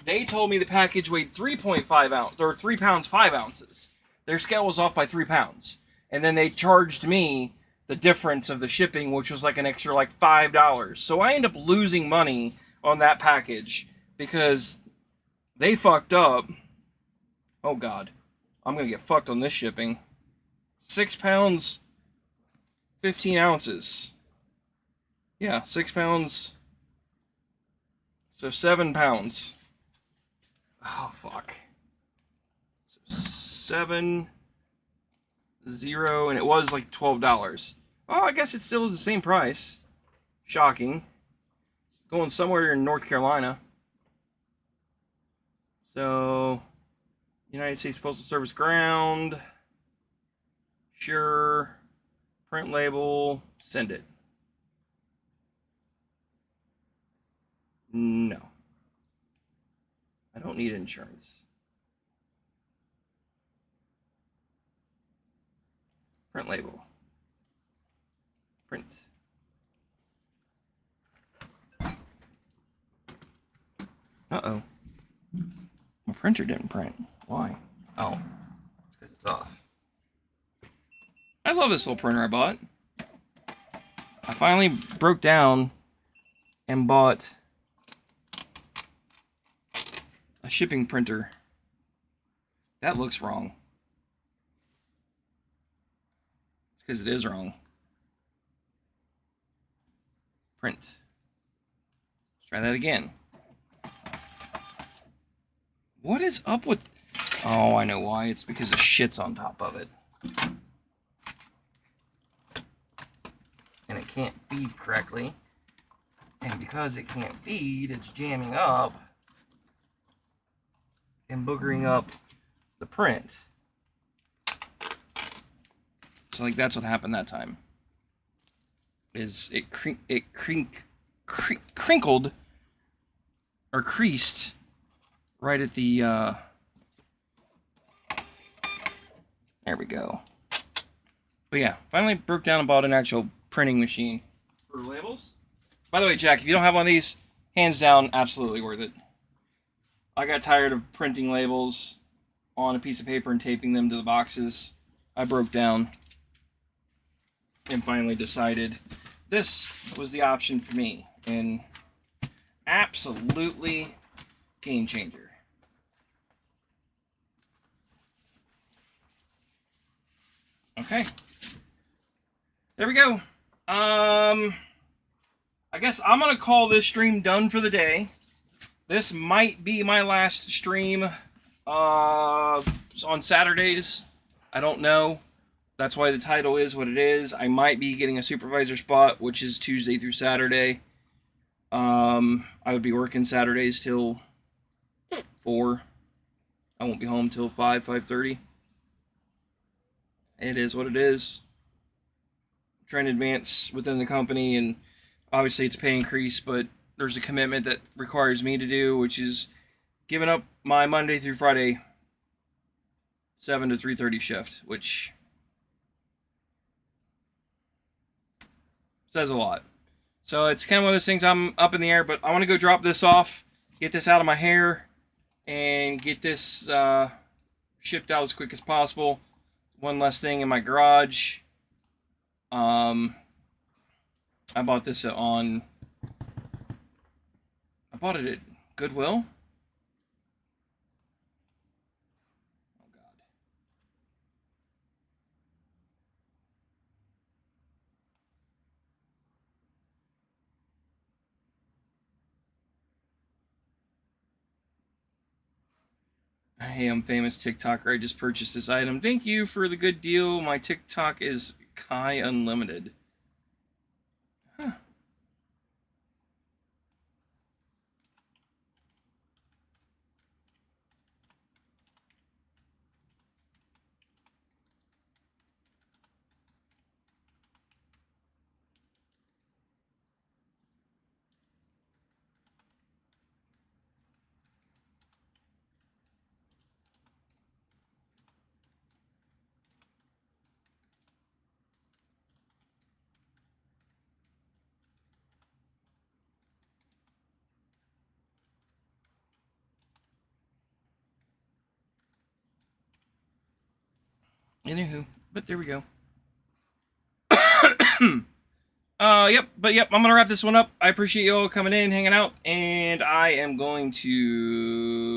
They told me the package weighed 3.5 ounces, or 3 pounds 5 ounces. Their scale was off by 3 pounds, and then they charged me the difference of the shipping, which was like an extra like $5. So I ended up losing money on that package because they fucked up. Oh God, I'm gonna get fucked on this shipping. 6 pounds 15 ounces. Yeah, 6 pounds. So 7 pounds. Oh fuck. So 7 0, and it was like $12. Oh, I guess it still is the same price. Shocking. Going somewhere in North Carolina. So, United States Postal Service ground. Sure. Print label. Send it. No. I don't need insurance. Print label. Print. Uh-oh. My printer didn't print. Why? Oh. It's because it's off. I love this little printer I bought. I finally broke down and bought a shipping printer. That looks wrong. It's because it is wrong. Print. Let's try that again. What is up with... Oh, I know why. It's because the shit's on top of it. And it can't feed correctly. And because it can't feed, it's jamming up and boogering up the print. So, like, that's what happened that time. Is it crinkled or creased right at the, there we go. But yeah, finally broke down and bought an actual printing machine for labels. By the way, Jack, if you don't have one of these, hands down, absolutely worth it. I got tired of printing labels on a piece of paper and taping them to the boxes. I broke down and finally decided this was the option for me. And absolutely game changer. Okay. There we go. I guess I'm going to call this stream done for the day. This might be my last stream on Saturdays. I don't know. That's why the title is what it is. I might be getting a supervisor spot, which is Tuesday through Saturday. I would be working Saturdays till 4. I won't be home till 5:30. It is what it is. I'm trying to advance within the company, and obviously it's a pay increase, but there's a commitment that requires me to do, which is giving up my Monday through Friday 7 to 3:30 shift, which says a lot. So it's kind of one of those things I'm up in the air, but I want to go drop this off, get this out of my hair, and get this shipped out as quick as possible. One less thing in my garage. I bought this on. I bought it at Goodwill. Oh God. Hey, I'm famous TikToker. I just purchased this item. Thank you for the good deal. My TikTok is Kai Unlimited. Huh. Anywho, but there we go. Yep, I'm gonna wrap this one up. I appreciate you all coming in, hanging out, and I am going to